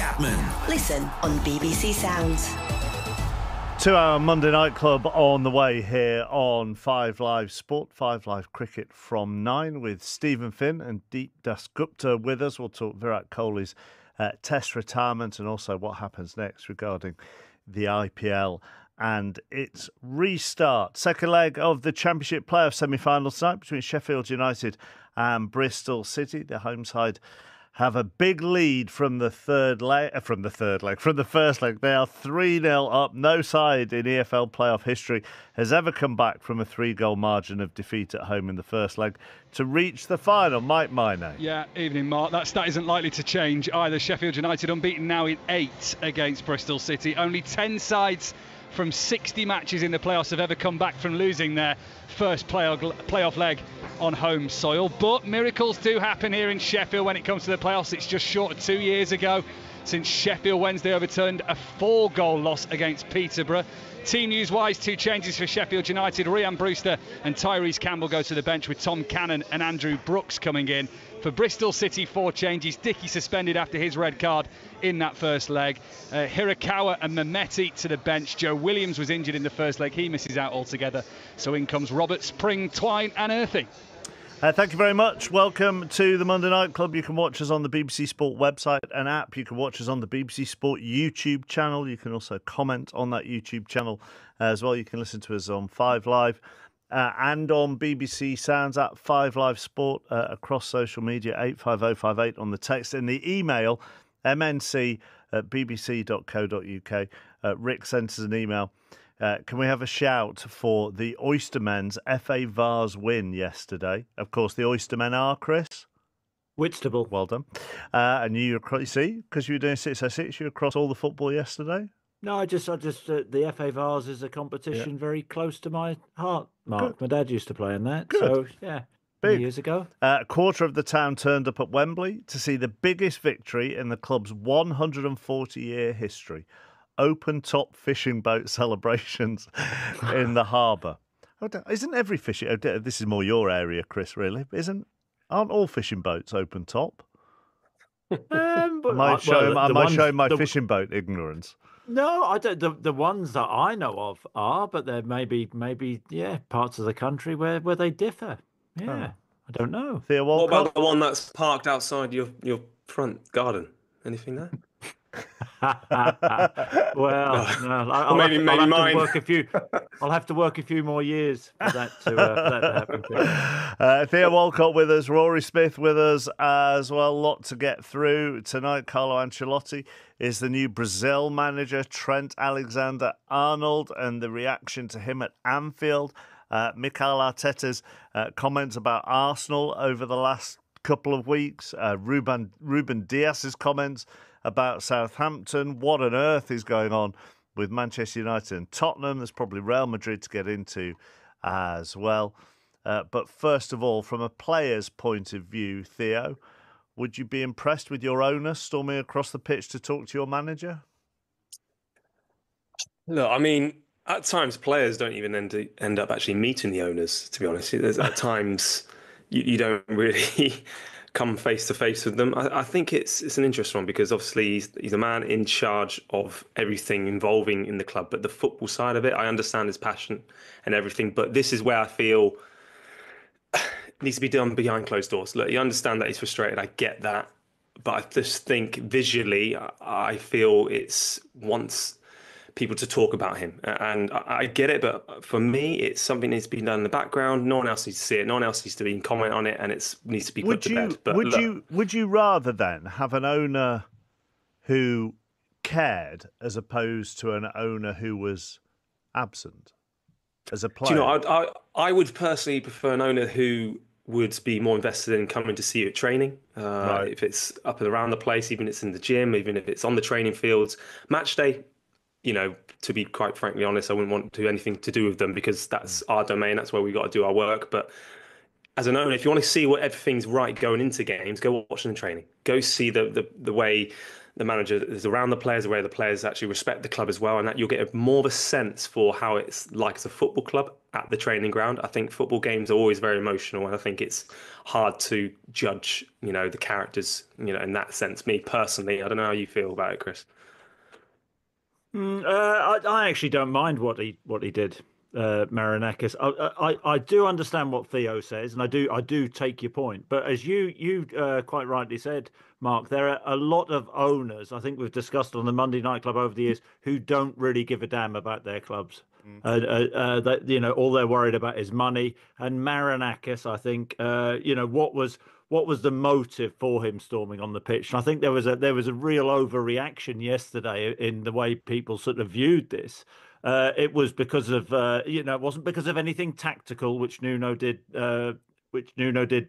Chapman. Listen on BBC Sounds. 2-hour Monday Night Club on the way here on 5 Live Sport, 5 Live Cricket from 9 with Stephen Finn and Deep Dasgupta with us. We'll talk Virat Kohli's Test retirement and also what happens next regarding the IPL and its restart. Second leg of the Championship playoff semi-finals tonight between Sheffield United and Bristol City. The home side have a big lead from the first leg. They are 3-0 up. No side in EFL playoff history has ever come back from a 3-goal margin of defeat at home in the first leg to reach the final. Mike Minay. Yeah, evening, Mark. That stat isn't likely to change either. Sheffield United unbeaten now in 8 against Bristol City. Only 10 sides from 60 matches in the playoffs have ever come back from losing their first playoff leg on home soil. But miracles do happen here in Sheffield when it comes to the playoffs. It's just short of 2 years ago since Sheffield Wednesday overturned a 4-goal loss against Peterborough. Team news-wise, 2 changes for Sheffield United. Rhian Brewster and Tyrese Campbell go to the bench with Tom Cannon and Andrew Brooks coming in. For Bristol City, 4 changes. Dickey suspended after his red card in that first leg. Hirakawa and Mehmeti to the bench. Joe Williams was injured in the first leg. He misses out altogether. So in comes Roberts, Pring, Twine and Earthy. Thank you very much. Welcome to the Monday Night Club. You can watch us on the BBC Sport website and app. You can watch us on the BBC Sport YouTube channel. You can also comment on that YouTube channel as well. You can listen to us on 5 Live and on BBC Sounds at 5 Live Sport across social media, 85058 on the text. And the email, mnc@bbc.co.uk. Rick sent us an email. Can we have a shout for the Oystermen's FA Vars win yesterday? Of course, the Oystermen are, Chris? Whitstable. Well done. And you see, because you were doing 606, you were across all the football yesterday? No, I just the FA Vars is a competition very close to my heart, Mark. Good. My dad used to play in that. Good. So, yeah, Big. Years ago. A quarter of the town turned up at Wembley to see the biggest victory in the club's 140-year history. Open-top fishing boat celebrations in the harbour. Isn't every fishing... This is more your area, Chris, really. Aren't all fishing boats open-top? Am I showing my fishing boat ignorance? No, I don't. The ones that I know of are, but there may be parts of the country where they differ. Yeah, I don't know. Theo What Walcott? about the one that's parked outside your front garden? Anything there? Well, no. I'll maybe mine. I'll have to work a few more years for that to happen. Theo Walcott with us, Rory Smith with us as well. A lot to get through tonight. Carlo Ancelotti is the new Brazil manager. Trent Alexander-Arnold and the reaction to him at Anfield. Mikel Arteta's comments about Arsenal over the last couple of weeks. Ruben Dias's comments about Southampton. What on earth is going on with Manchester United and Tottenham? There's probably Real Madrid to get into as well. But first of all, from a player's point of view, Theo, would you be impressed with your owner storming across the pitch to talk to your manager? Look, I mean, at times players don't even end up actually meeting the owners, to be honest. There's at times you don't really come face to face with them. I think it's an interesting one because obviously he's a man in charge of everything involving in the club, but the football side of it, I understand his passion and everything, but this is where I feel it needs to be done behind closed doors. Look, you understand that he's frustrated, I get that, but I just think visually, I feel it's wants people to talk about him, and I get it, but for me it's something that needs to be done in the background. No one else needs to see it, no one else needs to be comment on it, and it needs to be put to bed. But would you rather then have an owner who cared as opposed to an owner who was absent as a player? Do you know, I would personally prefer an owner who would be more invested in coming to see you at training, right. If it's up and around the place, even if it's in the gym, even if it's on the training fields. Match day, you know, to be quite frankly honest, I wouldn't want to do anything to do with them because that's our domain. That's where we got to do our work. But as an owner, if you want to see what everything's right going into games, go watch them in training. Go see the way the manager is around the players, where the players actually respect the club as well, and that you'll get more of a sense for how it's like as a football club at the training ground. I think football games are always very emotional, and I think it's hard to judge, the characters, in that sense. Me personally, I don't know how you feel about it, Chris. I actually don't mind what he did, Marinakis. I do understand what Theo says, and I do take your point. But as you quite rightly said, Mark, there are a lot of owners, I think we've discussed on the Monday Night Club over the years, who don't really give a damn about their clubs. That all they're worried about is money. And Marinakis, I think, what was the motive for him storming on the pitch? And I think there was a real overreaction yesterday in the way people sort of viewed this. It was because of it wasn't because of anything tactical, which Nuno did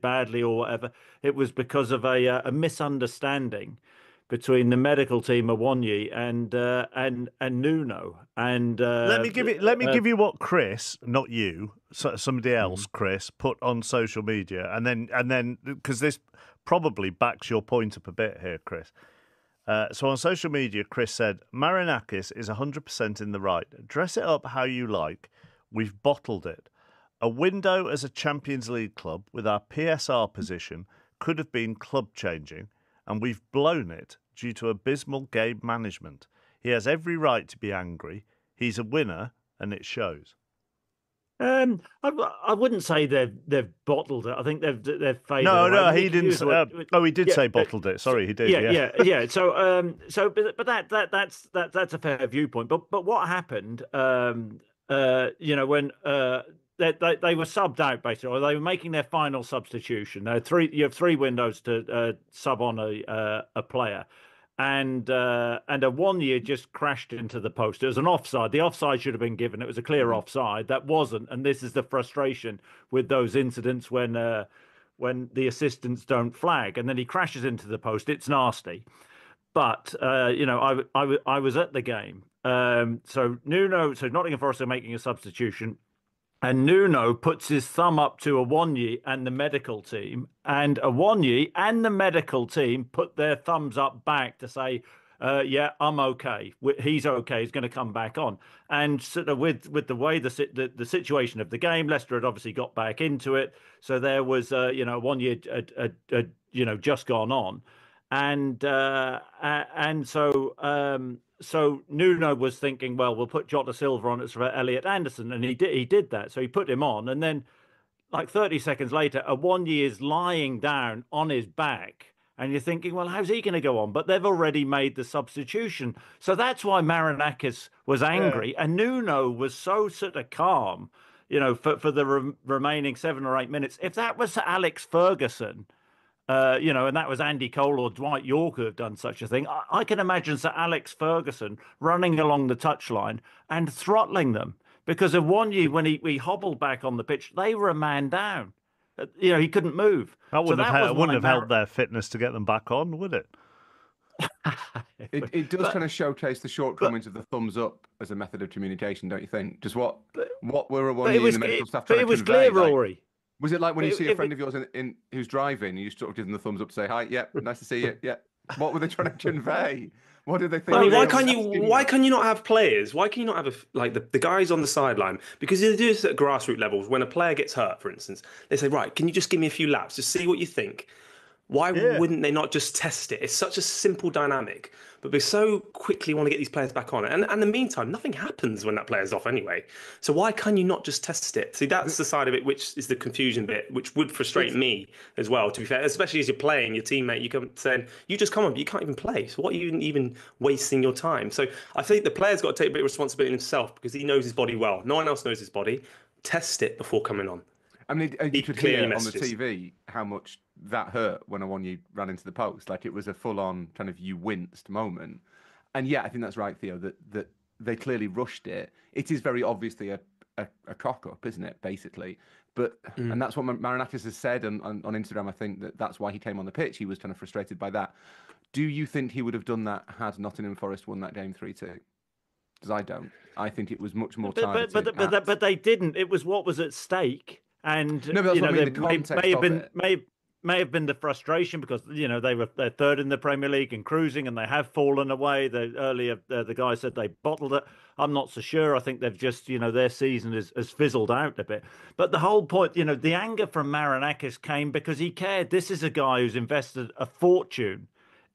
badly or whatever. It was because of a misunderstanding between the medical team, Awonyi, and Nuno. And let me give you what Chris, not you, somebody else, Chris, put on social media, and then because this probably backs your point up a bit here, Chris. So on social media, Chris said, Marinakis is 100% in the right. Dress it up how you like. We've bottled it. A window as a Champions League club with our PSR position could have been club changing, and we've blown it due to abysmal game management. He has every right to be angry. He's a winner, and it shows. I wouldn't say they've bottled it. I think they've faded. No, he didn't. He did say bottled it. Sorry, he did. Yeah. So, but that's a fair viewpoint. But what happened? When they were subbed out basically, or they were making their final substitution. You have three windows to sub on a player. And Awonyi just crashed into the post. It was an offside. The offside should have been given. It was a clear offside. That wasn't. And this is the frustration with those incidents when the assistants don't flag, and then he crashes into the post. It's nasty. But I was at the game. So Nottingham Forest are making a substitution. And Nuno puts his thumb up to Awonyi and the medical team, and Awonyi and the medical team put their thumbs up back to say, "Yeah, I'm okay. He's okay. He's going to come back on." And sort of with the way the situation of the game, Leicester had obviously got back into it, so there was Awonyi had just gone on, and so Nuno was thinking, well, we'll put Jota Silva on it for Elliot Anderson, and he did that. So he put him on, and then like 30 seconds later, Awonyi is lying down on his back, and you're thinking, well, how's he going to go on? But they've already made the substitution, so that's why Marinakis was angry, and Nuno was so sort of calm, for the remaining 7 or 8 minutes. If that was Alex Ferguson, and that was Andy Cole or Dwight York who have done such a thing, I can imagine Sir Alex Ferguson running along the touchline and throttling them, because Awonyi, when he hobbled back on the pitch, they were a man down. He couldn't move. That wouldn't have helped their fitness to get them back on, would it? It does kind of showcase the shortcomings of the thumbs up as a method of communication, don't you think? Just what were Awonyi and the medical staff trying to convey? But it was clear, Rory. Was it like when you see a friend of yours in who's driving, you sort of give them the thumbs up to say hi? Yep, nice to see you. Yeah. What were they trying to convey? What did they think? Why can you not have players? Why can you not have the guys on the sideline? Because they do this at grassroots levels. When a player gets hurt, for instance, they say, right, can you just give me a few laps, just see what you think? Why wouldn't they not just test it? It's such a simple dynamic, but they so quickly want to get these players back on it. And in the meantime, nothing happens when that player's off anyway. So why can you not just test it? See, that's the side of it, which is the confusion bit, which would frustrate me as well, to be fair, especially as you're playing your teammate, you come saying, you just come on, but you can't even play. So what are you even wasting your time? So I think the player's got to take a bit of responsibility himself, because he knows his body well. No one else knows his body. Test it before coming on. I mean, you could hear on the TV how much that hurt when Awonyi ran into the post. Like, it was a full-on kind of you winced moment. And yeah, I think that's right, Theo, that they clearly rushed it. It is very obviously a cock-up, isn't it, basically? But and that's what Marinakis has said on Instagram. I think that's why he came on the pitch. He was kind of frustrated by that. Do you think he would have done that had Nottingham Forest won that game 3-2? Because I don't. I think it was much more targeted. But they didn't. It was what was at stake. And no, but that's what I mean, the context may have been the frustration because they're third in the Premier League and cruising, and they have fallen away. Earlier the guy said they bottled it. I'm not so sure. I think they've just their season has fizzled out a bit. But the whole point, the anger from Marinakis came because he cared. This is a guy who's invested a fortune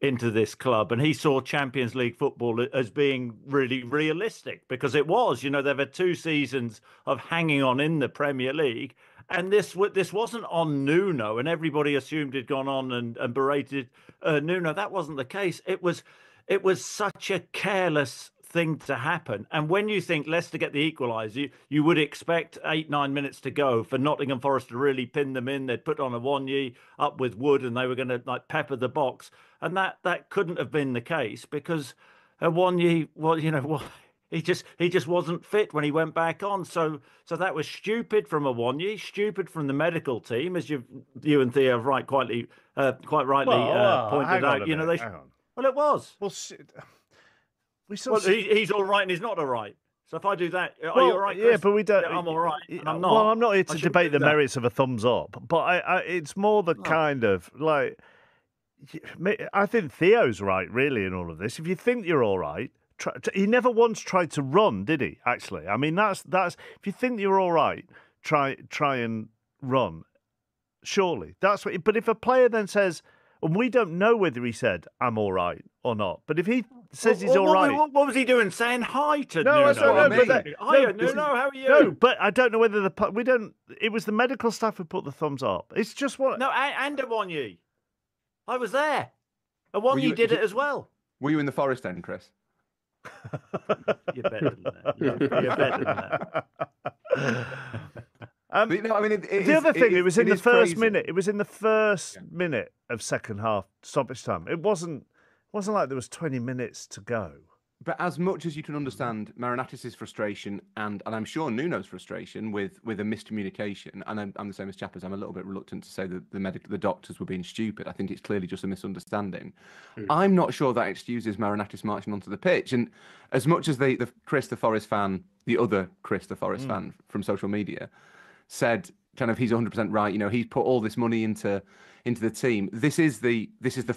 into this club, and he saw Champions League football as being really realistic, because it was. They've had 2 seasons of hanging on in the Premier League, and this wasn't on Nuno, and everybody assumed he'd gone on and berated Nuno. That wasn't the case. It was such a careless thing to happen. And when you think Leicester get the equaliser, you would expect 8-9 minutes to go for Nottingham Forest to really pin them in. They'd put on a Awoniyi up with Wood, and they were going to pepper the box. And that couldn't have been the case, because Awoniyi, he just wasn't fit when he went back on. So that was stupid from Awoniyi, stupid from the medical team, as you and Theo have quite rightly pointed out. Well, it was. Well, he's all right and he's not all right. So if I do that, are you all right, Chris? Yeah, but we don't. I'm all right. And I'm not. Well, I'm not here to debate the merits of a thumbs up, but it's more the kind of like. I think Theo's right, really, in all of this. If you think you're all right, he never once tried to run, did he? Actually, I mean, that's. If you think you're all right, try and run. Surely that's what. But if a player then says, and we don't know whether he said I'm all right or not, but if he says he's all right, what was he doing? Saying hi to no, Nuno? I don't know. Hiya, Nuno, how are you? No, but I don't know whether we don't. It was the medical staff who put the thumbs up. It's just what. No, and Awoniyi. I was there. Awoniyi did it as well. Were you in the Forest then, Chris? You're better than that. You're better than that. No, I mean, the other thing, it was in the first minute. It was in the first minute of second half stoppage time. It wasn't like there was 20 minutes to go. But as much as you can understand Marinakis' frustration and I'm sure Nuno's frustration with a miscommunication, and I'm the same as Chappers, I'm a little bit reluctant to say that the doctors were being stupid. I think it's clearly just a misunderstanding. I'm not sure that excuses Marinakis marching onto the pitch. And as much as the Chris the Forest fan, the other Chris the Forest fan from social media, said kind of he's 100% right. He's put all this money into the team. This is the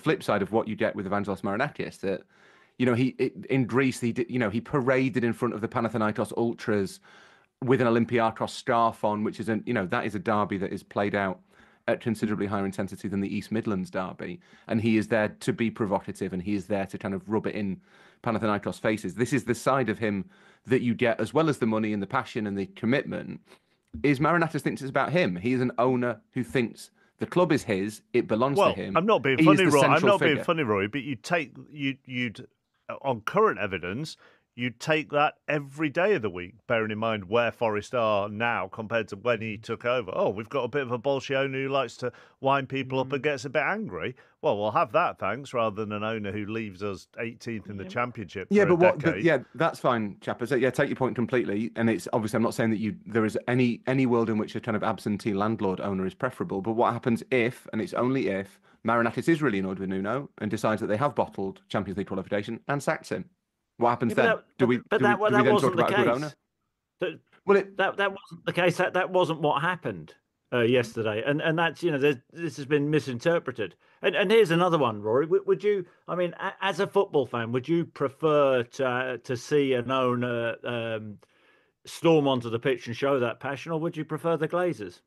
flip side of what you get with Evangelos Marinakis. That in Greece he paraded in front of the Panathinaikos ultras with an Olympiakos scarf on, which is that is a derby that is played out at considerably higher intensity than the East Midlands derby, and he is there to be provocative, and he is there to kind of rub it in Panathinaikos faces. This is the side of him that you get, as well as the money and the passion and the commitment. Is Marinakis thinks it's about him. He is an owner who thinks the club is his. It belongs to him. I'm not being funny, Rory. I'm not being funny, Rory. But you'd on current evidence, you'd take that every day of the week, bearing in mind where Forest are now compared to when he took over. Oh, we've got a bit of a bolshy owner who likes to wind people up and gets a bit angry. Well, we'll have that, thanks, rather than an owner who leaves us 18th in the Championship. That's fine, Chappers. Yeah, take your point completely. And it's obviously, I'm not saying that there is any world in which a kind of absentee landlord owner is preferable. But what happens if, and it's only if, Marinakis is really annoyed with Nuno and decides that they have bottled Champions League qualification and sacks him? What happens then? Do we then talk about a good owner? That wasn't the case. That wasn't what happened yesterday, and that's this has been misinterpreted. And here's another one, Rory. Would you? I mean, as a football fan, would you prefer to see an owner storm onto the pitch and show that passion, or would you prefer the Glazers?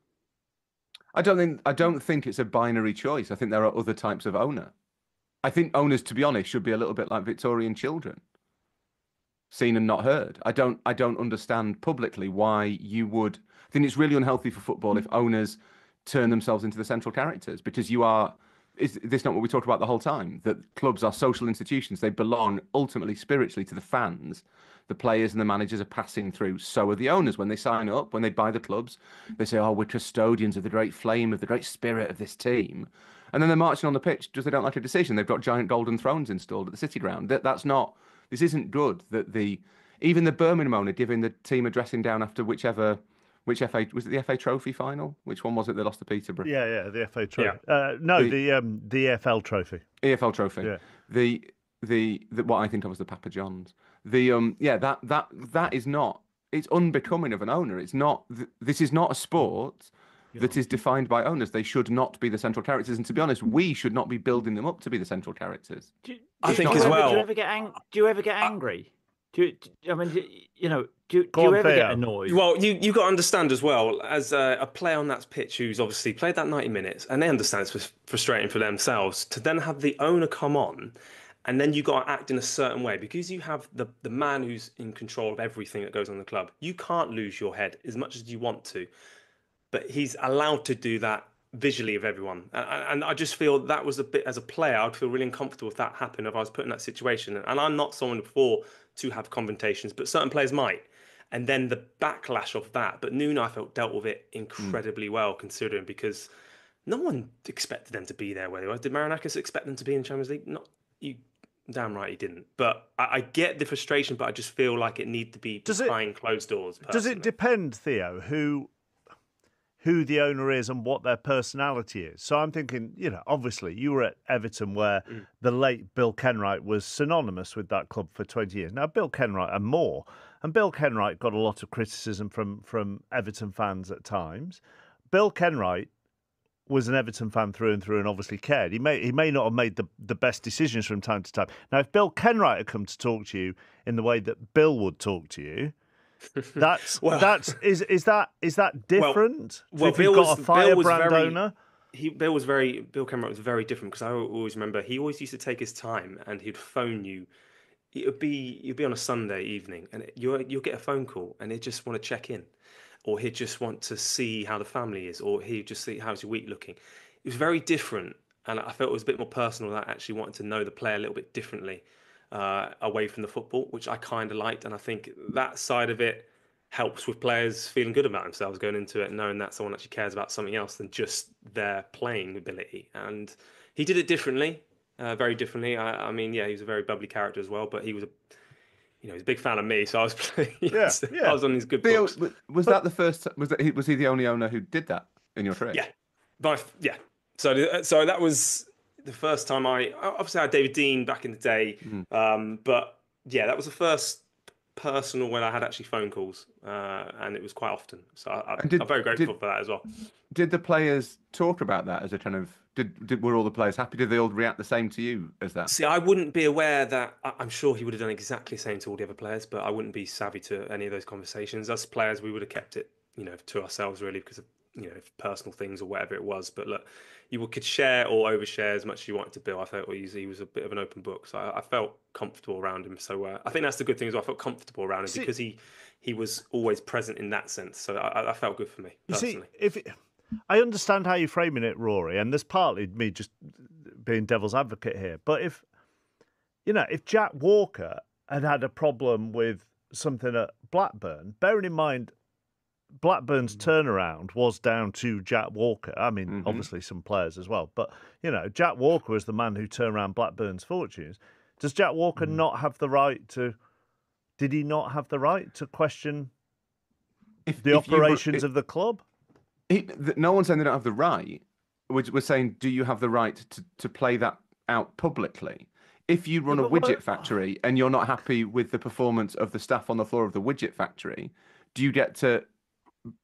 I don't think it's a binary choice. I think there are other types of owner. I think owners, to be honest, should be a little bit like Victorian children. Seen and not heard. I don't understand publicly why you would. I think it's really unhealthy for football if owners turn themselves into the central characters, because you are. Is this not what we talk about the whole time? That clubs are social institutions. They belong ultimately spiritually to the fans. The players and the managers are passing through. So are the owners. When they sign up, when they buy the clubs, they say, "Oh, we're custodians of the great flame, of the great spirit of this team." And then they're marching on the pitch because they don't like a decision. They've got giant golden thrones installed at the City Ground. That's not. This isn't good. That even the Birmingham owner giving the team a dressing down after which FA was it, the FA Trophy final? Which one was it they lost to Peterborough? Yeah, the FA Trophy. Yeah. The EFL Trophy. EFL Trophy. Yeah. The what I think of as the Papa Johns. That is not. It's unbecoming of an owner. It's not. This is not a sport that is defined by owners. They should not be the central characters. And to be honest, we should not be building them up to be the central characters. I think as well. Do you ever get angry? Do you ever get annoyed? Well, you got to understand as well, as a player on that pitch who's obviously played that 90 minutes, and they understand it's frustrating for themselves, to then have the owner come on, and then you got to act in a certain way because you have the man who's in control of everything that goes on in the club. You can't lose your head as much as you want to, but he's allowed to do that visually of everyone. And I just feel that was a bit, as a player, I'd feel really uncomfortable if that happened, if I was put in that situation. And I'm not someone before to have confrontations, but certain players might. And then the backlash of that. But Nuno, I felt, dealt with it incredibly well, considering, because no one expected them to be there where they were. Did Marinakis expect them to be in the Champions League? Not you. Damn right he didn't. But I get the frustration, but I just feel like it needs to be behind closed doors. Personally. Does it depend, Theo, who the owner is and what their personality is? So I'm thinking, obviously you were at Everton where the late Bill Kenwright was synonymous with that club for 20 years. Now, Bill Kenwright and more. And Bill Kenwright got a lot of criticism from Everton fans at times. Bill Kenwright was an Everton fan through and through and obviously cared. He may not have made the best decisions from time to time. Now, if Bill Kenwright had come to talk to you in the way that Bill would talk to you, is that different? Well, if you've got a firebrand owner? Bill Kenwright was very different, because I always remember he always used to take his time and he'd phone you. You'd be on a Sunday evening and you'll get a phone call and he'd just want to check in, or he'd just want to see how the family is, or he'd just see how's your week looking. It was very different, and I felt it was a bit more personal. That I actually wanted to know the player a little bit differently, away from the football, which I kind of liked. And I think that side of it helps with players feeling good about themselves going into it, knowing that someone actually cares about something else than just their playing ability. And he did it differently, very differently. I mean, he was a very bubbly character as well, but he was he's a big fan of me, so I was playing. I was on his good books. Was that the first? Was he the only owner who did that in your career? Yeah. So that was the first time I had David Dean back in the day, but that was the first personal when I had actually phone calls, and it was quite often. So I'm very grateful for that as well. Did the players talk about that as a kind of? Were all the players happy? Did they all react the same to you as that? See, I wouldn't be aware that. I'm sure he would have done exactly the same to all the other players, but I wouldn't be savvy to any of those conversations. Us players, we would have kept it, to ourselves really, because of personal things or whatever it was. But look, you could share or overshare as much as you wanted to. Bill, I felt he was a bit of an open book, so I felt comfortable around him. So I think that's the good thing as well. I felt comfortable around him because he was always present in that sense. So I felt good for me personally. I understand how you're framing it, Rory, and there's partly me just being devil's advocate here. But if Jack Walker had a problem with something at Blackburn, bearing in mind Blackburn's turnaround was down to Jack Walker. I mean, obviously some players as well, but Jack Walker was the man who turned around Blackburn's fortunes. Does Jack Walker not have the right to? Did he not have the right to question the operations of the club? No one's saying they don't have the right. We're saying, do you have the right to play that out publicly? If you run a widget factory and you're not happy with the performance of the staff on the floor of the widget factory, do you get to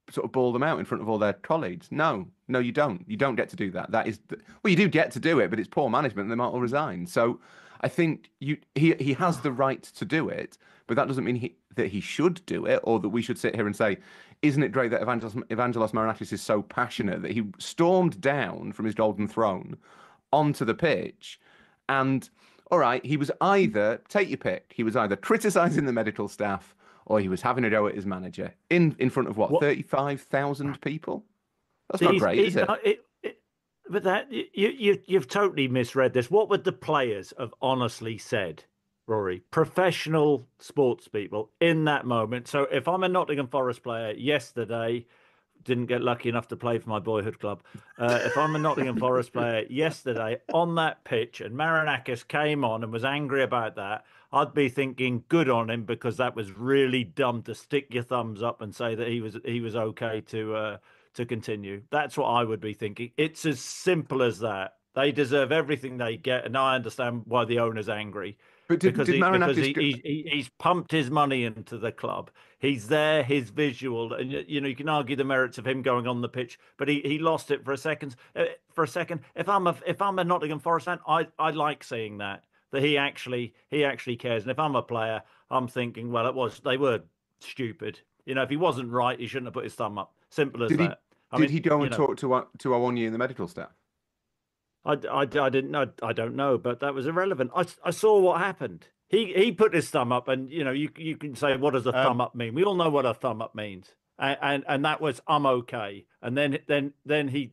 sort of bawl them out in front of all their colleagues? No, you don't. You don't get to do that. That is, you do get to do it, but it's poor management and they might all resign. So I think he has the right to do it, but that doesn't mean that he should do it, or that we should sit here and say, isn't it great that Evangelos Marinakis is so passionate that he stormed down from his golden throne onto the pitch? And all right, he was either, take your pick, he was either criticising the medical staff or he was having a go at his manager in front of 35,000 people. That's not great, is it? But that you've totally misread this. What would the players have honestly said, Rory? Professional sports people in that moment. So if I'm a Nottingham Forest player yesterday, didn't get lucky enough to play for my boyhood club. If I'm a Nottingham Forest player yesterday on that pitch and Marinakis came on and was angry about that, I'd be thinking good on him, because that was really dumb to stick your thumbs up and say that he was okay to continue. That's what I would be thinking. It's as simple as that. They deserve everything they get, and I understand why the owner's angry. But because he's pumped his money into the club. He's there, his visual, and you can argue the merits of him going on the pitch, but he lost it for a second. If I'm a Nottingham Forest fan, I like seeing that he actually cares. And if I'm a player, I'm thinking, well, they were stupid. If he wasn't right, he shouldn't have put his thumb up. Simple as that. Did he go and talk to Awoniyi and the medical staff? I didn't know. I don't know, but that was irrelevant. I saw what happened. He put his thumb up, and you can say, what does a thumb up mean? We all know what a thumb up means, and that was I'm okay. And then he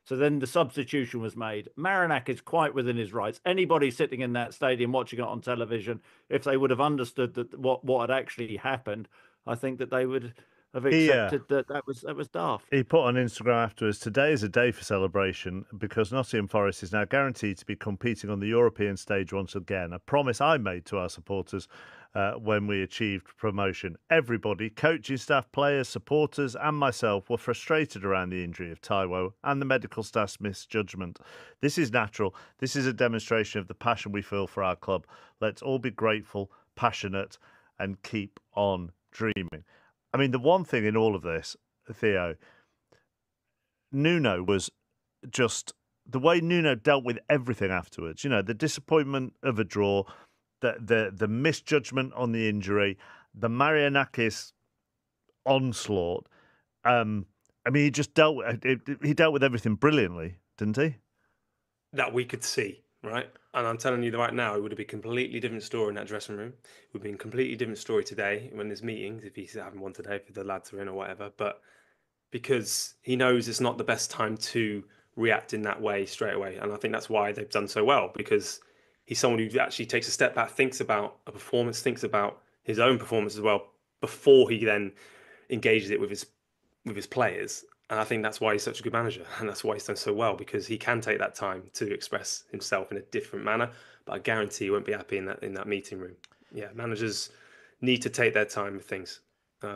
so then the substitution was made. Marinak is quite within his rights. Anybody sitting in that stadium watching it on television, if they would have understood that what had actually happened, I think that they would have accepted that was daft. He put on Instagram afterwards, today is a day for celebration because Nottingham Forest is now guaranteed to be competing on the European stage once again. A promise I made to our supporters when we achieved promotion. Everybody, coaching staff, players, supporters and myself were frustrated around the injury of Taiwo and the medical staff's misjudgment. This is natural. This is a demonstration of the passion we feel for our club. Let's all be grateful, passionate and keep on dreaming. I mean, the one thing in all of this, Theo, Nuno was just the way Nuno dealt with everything afterwards. The disappointment of a draw, the misjudgment on the injury, the Marianakis onslaught. I mean, he just dealt with everything brilliantly, didn't he? That we could see, right? And I'm telling you right now, it would have been a completely different story in that dressing room. It would be a completely different story today when there's meetings, if he's having one today, if the lads are in or whatever. But because he knows it's not the best time to react in that way straight away. And I think that's why they've done so well, because he's someone who actually takes a step back, thinks about a performance, thinks about his own performance as well, before he then engages it with his players. And I think that's why he's such a good manager, and that's why he's done so well, because he can take that time to express himself in a different manner. But I guarantee he won't be happy in that meeting room. Yeah, managers need to take their time with things.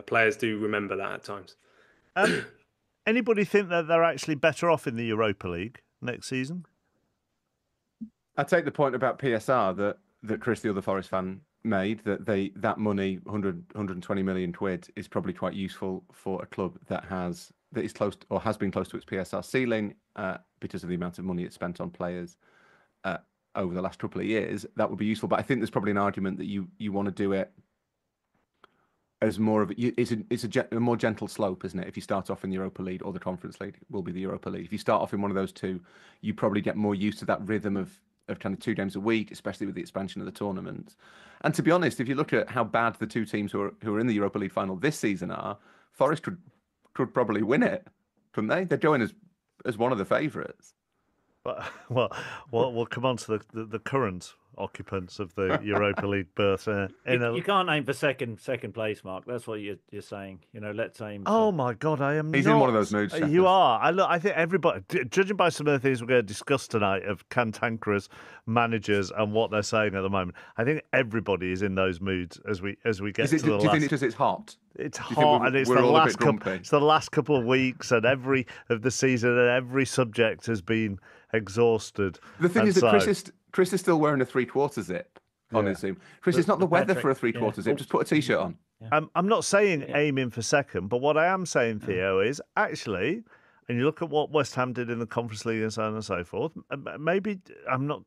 Players do remember that at times. Anybody think that they're actually better off in the Europa League next season? I take the point about PSR that Chris, the other Forest fan, made, that money, 120 million quid, is probably quite useful for a club that is close or has been close to its PSR ceiling because of the amount of money it's spent on players over the last couple of years. That would be useful, but I think there's probably an argument that you want to do it as more of it's a more gentle slope, isn't it? If you start off in the Europa League or the Conference League, will be the Europa League. If you start off in one of those two, you probably get more used to that rhythm of kind of 2 games a week, especially with the expansion of the tournament. And to be honest, if you look at how bad the two teams who are in the Europa League final this season are, Forest could probably win it, couldn't they? They're going as one of the favourites. But we'll come on to the current occupants of the Europa League berth. You can't aim for second place, Mark. That's what you're saying. Let's aim. Oh my God, I am. He's in one of those moods. You are. I think everybody, judging by some of the things we're going to discuss tonight of cantankerous managers and what they're saying at the moment, I think everybody is in those moods as we get to the last. Do you think it's because it's hot? It's hot, and it's the last couple of weeks, and every of the season, and every subject has been exhausted. The thing is that Chris is still wearing a 3/4 zip on his Zoom. Chris, it's not the weather for a 3/4 zip. Just put a t-shirt on. Yeah. I'm not saying aiming for second, but what I am saying, Theo, is actually, and you look at what West Ham did in the Conference League and so on and so forth. Maybe I'm not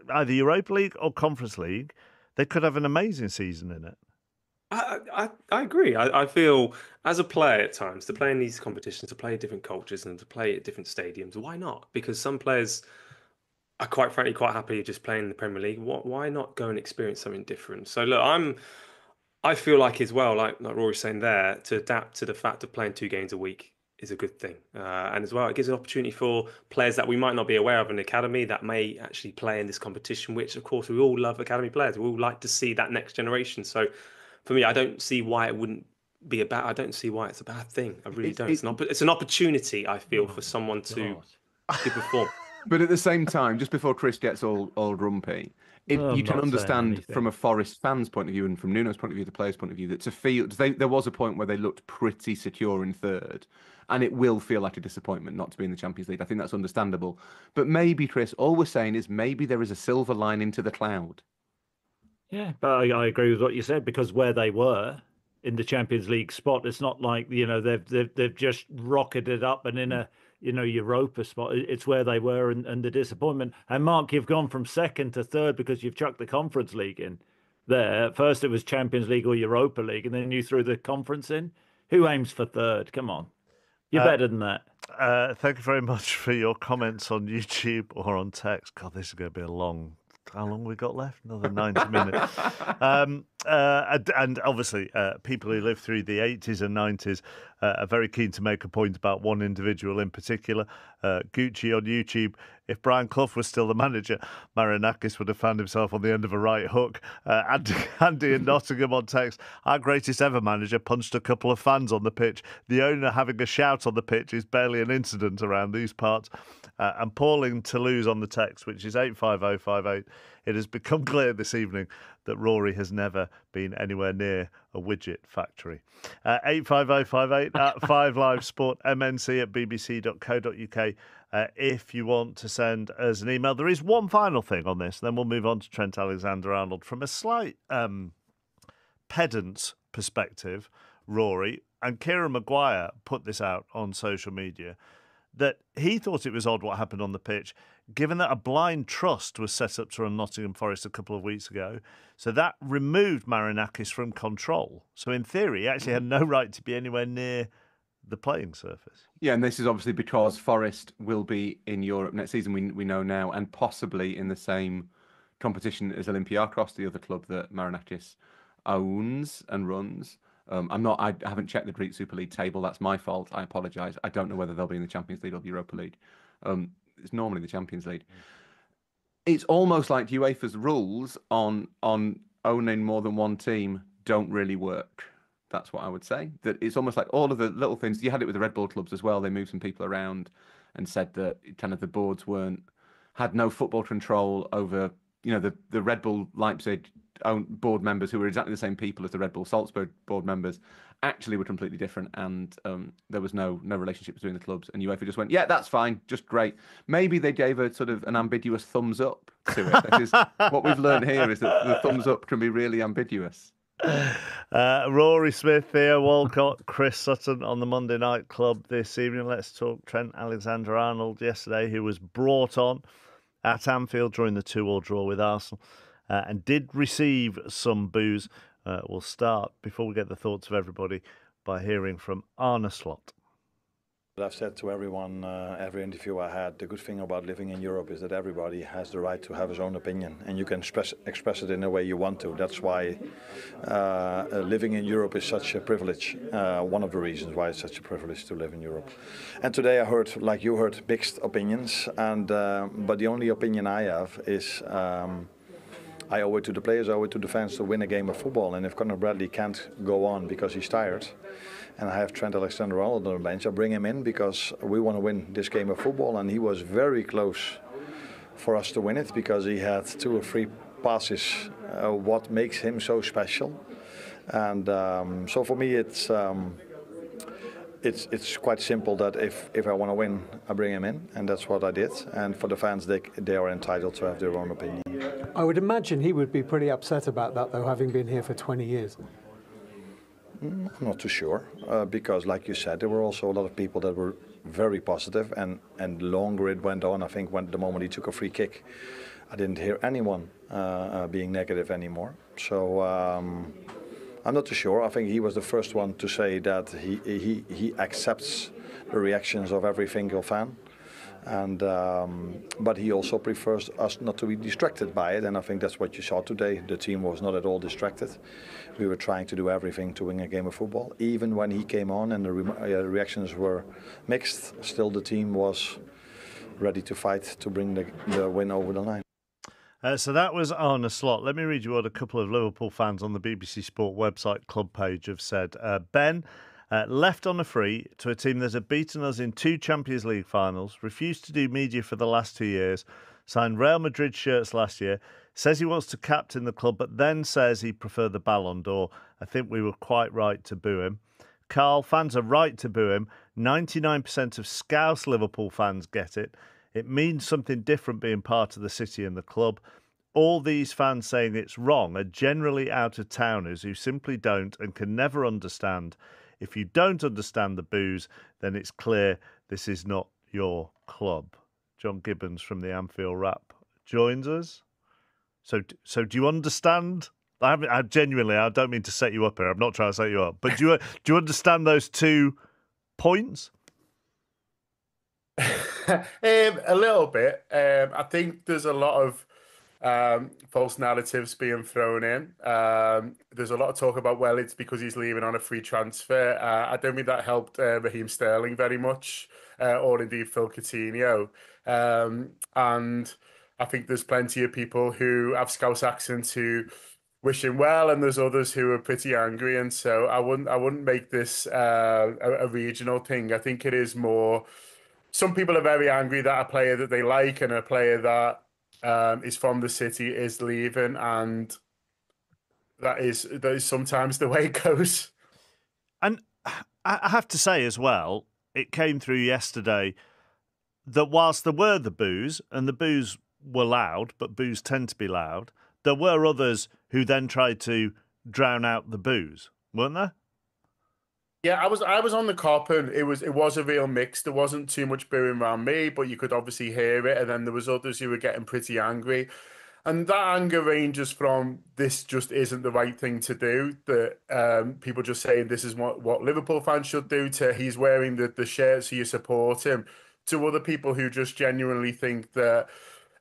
either Europa League or Conference League. They could have an amazing season in it. I agree. I feel as a player at times, to play in these competitions, to play at different cultures and to play at different stadiums, why not? Because some players are quite frankly quite happy just playing in the Premier League. Why not go and experience something different? So look, I feel like as well, like Rory's saying there, to adapt to the fact of playing 2 games a week is a good thing. And as well, it gives an opportunity for players that we might not be aware of in the academy that may actually play in this competition, which of course we all love academy players. We all like to see that next generation. So for me, I don't see why it wouldn't be I don't see why it's a bad thing. I really don't. It's an opportunity, I feel, for someone to perform. But at the same time, just before Chris gets all rumpy, you can understand from a Forest fan's point of view and from Nuno's point of view, the players' point of view, that to feel there was a point where they looked pretty secure in third, and it will feel like a disappointment not to be in the Champions League. I think that's understandable. But maybe, Chris, all we're saying is maybe there is a silver lining to the cloud. Yeah, but I agree with what you said, because where they were in the Champions League spot, it's not like, they've just rocketed up and in a Europa spot. It's where they were, and the disappointment. And Mark, you've gone from second to third because you've chucked the Conference League in there. First it was Champions League or Europa League, and then you threw the conference in. Who aims for third? Come on, you're better than that. Thank you very much for your comments on YouTube or on text. God, this is going to be a long. How long we got left? Another 90 minutes. And obviously, people who lived through the 80s and 90s are very keen to make a point about one individual in particular. Gucci on YouTube. If Brian Clough was still the manager, Marinakis would have found himself on the end of a right hook. Andy in Nottingham on text. Our greatest ever manager punched a couple of fans on the pitch. The owner having a shout on the pitch is barely an incident around these parts. And Paul in Toulouse on the text, which is 85058. It has become clear this evening that Rory has never been anywhere near a widget factory. 85058 at 5Live Sport, MNC at bbc.co.uk. If you want to send us an email. There is one final thing on this, then we'll move on to Trent Alexander-Arnold. From a slight pedant's perspective, Rory, and Kieran Maguire put this out on social media, that he thought it was odd what happened on the pitch, given that a blind trust was set up to run Nottingham Forest a couple of weeks ago. So that removed Marinakis from control. So in theory, he actually had no right to be anywhere near the playing surface. Yeah, and this is obviously because Forest will be in Europe next season, we know now, and possibly in the same competition as Olympiacos, the other club that Marinakis owns and runs. I haven't checked the Greek Super League table. That's my fault. I apologise. I don't know whether they'll be in the Champions League or the Europa League. It's normally the Champions League. It's almost like UEFA's rules on owning more than one team don't really work. That's what I would say. That it's almost like all of the little things. You had it with the Red Bull clubs as well. They moved some people around and said that kind of the boards had no football control over, the Red Bull Leipzig board members, who were exactly the same people as the Red Bull Salzburg board members, actually were completely different, and there was no relationship between the clubs. And UEFA just went, yeah, that's fine, just great. Maybe they gave a sort of an ambiguous thumbs up to it. Because what we've learned here is that the thumbs up can be really ambiguous. Rory Smith, Theo Walcott, Chris Sutton on the Monday Night Club this evening. Let's talk Trent Alexander-Arnold yesterday, who was brought on at Anfield during the 2-2 draw with Arsenal. And did receive some boos. We'll start, before we get the thoughts of everybody, by hearing from Arne Slot. I've said to everyone, every interview I had, the good thing about living in Europe is that everybody has the right to have his own opinion, and you can express it in the way you want to. That's why living in Europe is such a privilege. One of the reasons why it's such a privilege to live in Europe. And today I heard, like you heard, mixed opinions, and but the only opinion I have is I owe it to the players, I owe it to the fans to win a game of football. And if Conor Bradley can't go on because he's tired, and I have Trent Alexander-Arnold on the bench, I bring him in because we want to win this game of football. And he was very close for us to win it because he had 2 or 3 passes, what makes him so special. And so for me, it's quite simple that if I want to win, I bring him in, and that's what I did. And for the fans, they are entitled to have their own opinion. I would imagine he would be pretty upset about that, though, having been here for 20 years. I'm not too sure, because like you said, there were also a lot of people that were very positive, and longer it went on, I think when the moment he took a free kick, I didn't hear anyone being negative anymore. So I'm not too sure. I think he was the first one to say that he accepts the reactions of every single fan. And but he also prefers us not to be distracted by it, and I think that's what you saw today. The team was not at all distracted. We were trying to do everything to win a game of football. Even when he came on and the reactions were mixed, still the team was ready to fight to bring the win over the line. So that was Arne Slot. Let me read you what a couple of Liverpool fans on the BBC Sport website club page have said. Ben, left on a free to a team that had beaten us in 2 Champions League finals, refused to do media for the last 2 years, signed Real Madrid shirts last year, says he wants to captain the club, but then says he preferred the Ballon d'Or. I think we were quite right to boo him. Carl, fans are right to boo him. 99% of Scouse Liverpool fans get it. It means something different being part of the city and the club. all these fans saying it's wrong are generally out-of-towners who simply don't and can never understand. If you don't understand the boos, then it's clear this is not your club. John Gibbons from the Anfield Wrap joins us. So do you understand? I genuinely, I don't mean to set you up here. I'm not trying to set you up. But do you understand those 2 points? A little bit. I think there's a lot of false narratives being thrown in. There's a lot of talk about, well, it's because he's leaving on a free transfer. I don't think that helped Raheem Sterling very much, or indeed Phil Coutinho. And I think there's plenty of people who have Scouse accents who wish him well, and there's others who are pretty angry. And so I wouldn't make this a regional thing. I think it is more. Some people are very angry that a player that they like and a player that is from the city is leaving, and that is sometimes the way it goes. And I have to say as well, it came through yesterday that whilst there were the boos, and the boos were loud, but boos tend to be loud, there were others who then tried to drown out the boos, weren't there? Yeah, I was on the cop, and it was a real mix. There wasn't too much booing around me, but you could obviously hear it. And then there was others who were getting pretty angry, and that anger ranges from this just isn't the right thing to do. That people just saying this is what Liverpool fans should do. To he's wearing the shirt, so you support him. To other people who just genuinely think that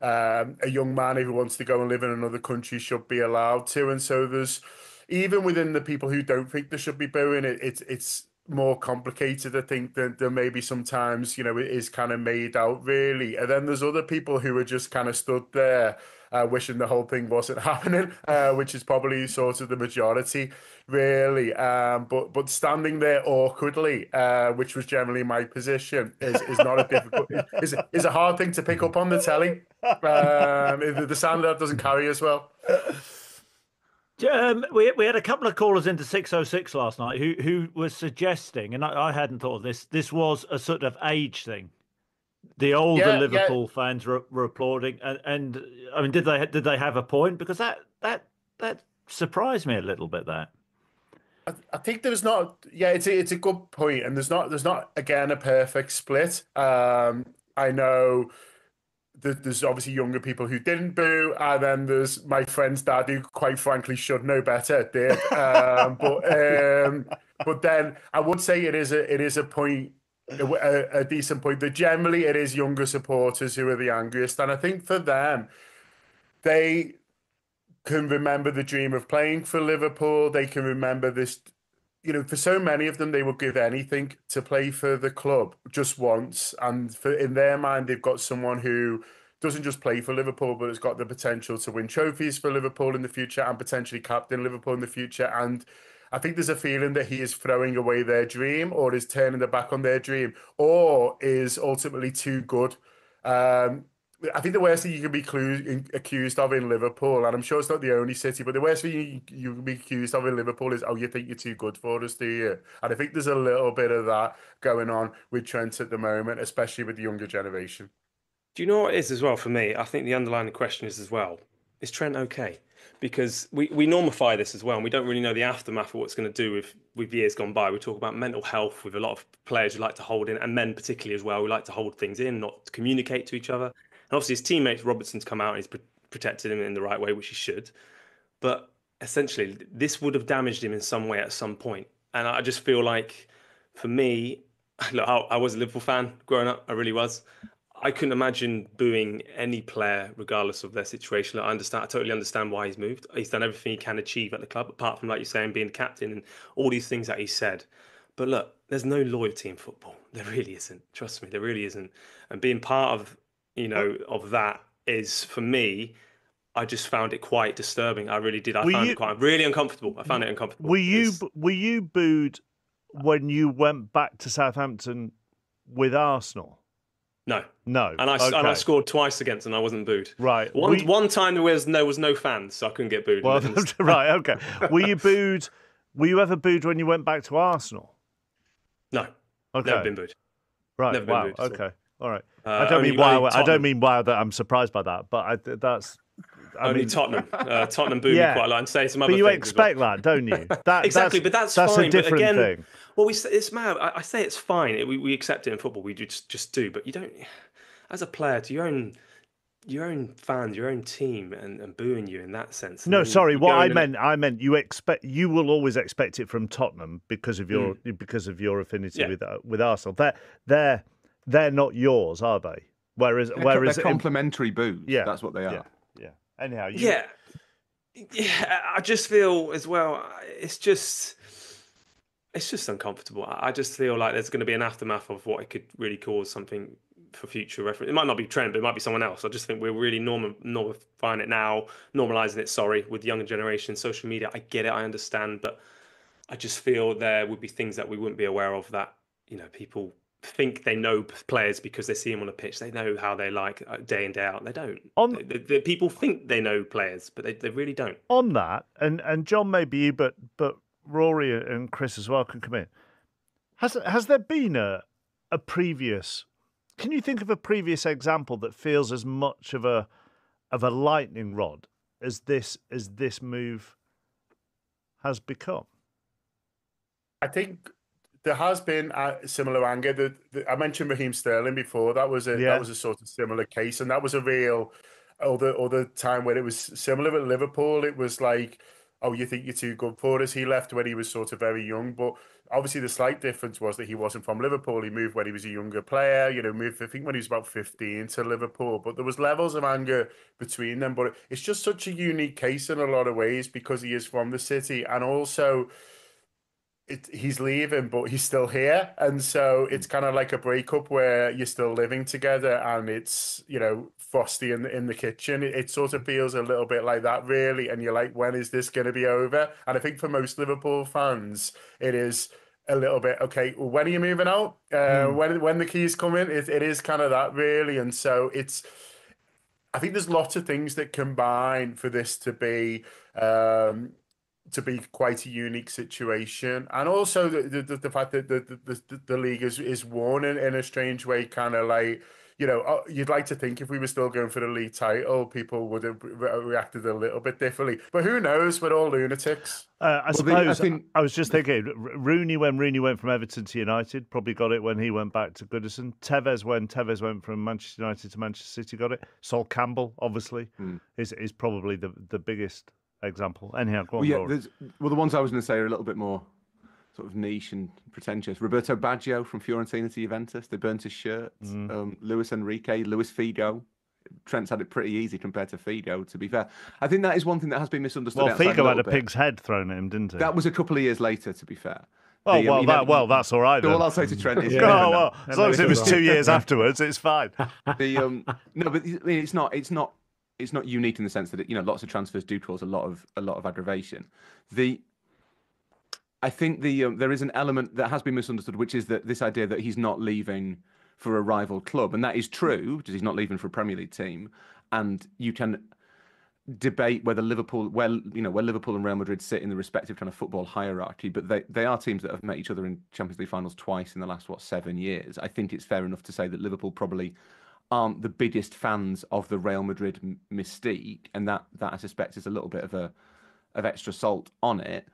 a young man who wants to go and live in another country should be allowed to. And so there's. Even within the people who don't think there should be booing, it's more complicated, I think, than maybe sometimes, it is kind of made out, really. And then there's other people who are just kind of stood there wishing the whole thing wasn't happening, which is probably sort of the majority, really. But standing there awkwardly, which was generally my position, is not a difficult, is a hard thing to pick up on the telly. The sound of that doesn't carry as well. We had a couple of callers into 606 last night who were suggesting, and I hadn't thought of this was a sort of age thing. The older Liverpool fans were applauding, and I mean, did they have a point? Because that surprised me a little bit. That I think there's not. Yeah, it's a good point, and there's not again a perfect split. I know. There's obviously younger people who didn't boo, and then there's my friend's dad who, quite frankly, should know better, did. But then I would say it is a point, a decent point, that generally it is younger supporters who are the angriest, and I think for them, they can remember the dream of playing for Liverpool. They can remember this. For so many of them, they would give anything to play for the club just once. And in their mind, they've got someone who doesn't just play for Liverpool, but has got the potential to win trophies for Liverpool in the future and potentially captain Liverpool in the future. And I think there's a feeling that he is throwing away their dream, or is turning their back on their dream, or is ultimately too good. I think the worst thing you can be accused of in Liverpool, and I'm sure it's not the only city, but the worst thing you can be accused of in Liverpool is, oh, you think you're too good for us, do you? And I think there's a little bit of that going on with Trent at the moment, especially with the younger generation. Do you know what it is as well for me? I think the underlying question is as well, is Trent okay? Because we normify this as well, and we don't really know the aftermath of what's going to do with years gone by. We talk about mental health with a lot of players who like to hold in, and men particularly as well, who like to hold things in, not communicate to each other. And obviously his teammates, Robertson's come out and he's protected him in the right way, which he should. But essentially, this would have damaged him in some way at some point. And I just feel like, for me, look, I was a Liverpool fan growing up. I really was. I couldn't imagine booing any player, regardless of their situation. I totally understand why he's moved. He's done everything he can achieve at the club, apart from, like you're saying, being captain and all these things that he said. But look, there's no loyalty in football. There really isn't. Trust me, there really isn't. And being part of of that is, for me, I just found it quite disturbing. I really did. I found it quite really uncomfortable. I found it uncomfortable. Were you booed when you went back to Southampton with Arsenal? No. And I scored twice against them. I wasn't booed. Right. One time there was no fans, so I couldn't get booed. Well, right. Okay. Were you booed? Were you ever booed when you went back to Arsenal? No. Okay. Never been booed. Right. Never been booed. Okay. All right. I don't mean wow that I'm surprised by that, but Only Tottenham. Tottenham booed me quite a lot and say some other things. But you expect that, don't you? Exactly, but that's fine. That's a different thing. Well, it's mad. I say it's fine. We accept it in football. We just do. But you don't, as a player, to your own fans, your own team, and booing you in that sense. No, sorry. What I meant you will always expect it from Tottenham because of your affinity with Arsenal. They're not yours, are they? Whereas they're complimentary boos. Yeah, that's what they are. Yeah. Anyhow, yeah. I just feel as well. It's just uncomfortable. I just feel like there's going to be an aftermath of what it could really cause something for future reference. It might not be Trent, but it might be someone else. I just think we're really normalizing it now, normalizing it. Sorry, with the younger generation, social media. I get it, I understand, but I just feel there would be things that we wouldn't be aware of that people think they know players because they see them on a pitch. They know how they like day in day out. They don't. The people think they know players, but they really don't. On that, and John, maybe you, but Rory and Chris as well can come in. Has there been a previous? Can you think of a previous example that feels as much of a lightning rod as this move has become? I think there has been a similar anger. I mentioned Raheem Sterling before. That was a sort of similar case, and that was a real other time where it was similar at Liverpool. It was like, oh, you think you're too good for us? He left when he was sort of very young, but obviously the slight difference was that he wasn't from Liverpool. He moved when he was a younger player. Moved I think when he was about 15 to Liverpool. But there was levels of anger between them. But it's just such a unique case in a lot of ways because he is from the city, and also he's leaving, but he's still here, and so it's kind of like a breakup where you're still living together, and it's frosty in the kitchen. It sort of feels a little bit like that, really, and you're like, when is this going to be over? And I think for most Liverpool fans, it is a little bit okay. Well, when are you moving out? When the keys come in, it is kind of that, really, and so it's. I think there's lots of things that combine for this to be. To be quite a unique situation, and also the fact that the league is won in a strange way, kind of like you'd like to think if we were still going for the league title, people would have reacted a little bit differently. But who knows? We're all lunatics. I was just thinking, Rooney, when Rooney went from Everton to United, probably got it when he went back to Goodison. Tevez, when Tevez went from Manchester United to Manchester City, got it. Sol Campbell, obviously, is probably the biggest example. Anyhow, go on, the ones I was going to say are a little bit more sort of niche and pretentious. Roberto Baggio from Fiorentina to Juventus, they burnt his shirts. Luis Enrique, Luis Figo. Trent's had it pretty easy compared to Figo, to be fair. I think that is one thing that has been misunderstood. Well, Figo had a pig's head thrown at him, didn't he? That was a couple of years later, to be fair. That's all right. Then. All I'll say to Trent is, as long as it was 2 years afterwards, it's fine. No, but I mean, it's not unique in the sense that lots of transfers do cause a lot of aggravation. I think there is an element that has been misunderstood, which is that this idea that he's not leaving for a rival club, and that is true because he's not leaving for a Premier League team, and you can debate whether where Liverpool and Real Madrid sit in the respective kind of football hierarchy, but they are teams that have met each other in Champions League finals twice in the last 7 years. I think it's fair enough to say that Liverpool probably aren't the biggest fans of the Real Madrid mystique, and that I suspect is a little bit of extra salt on it.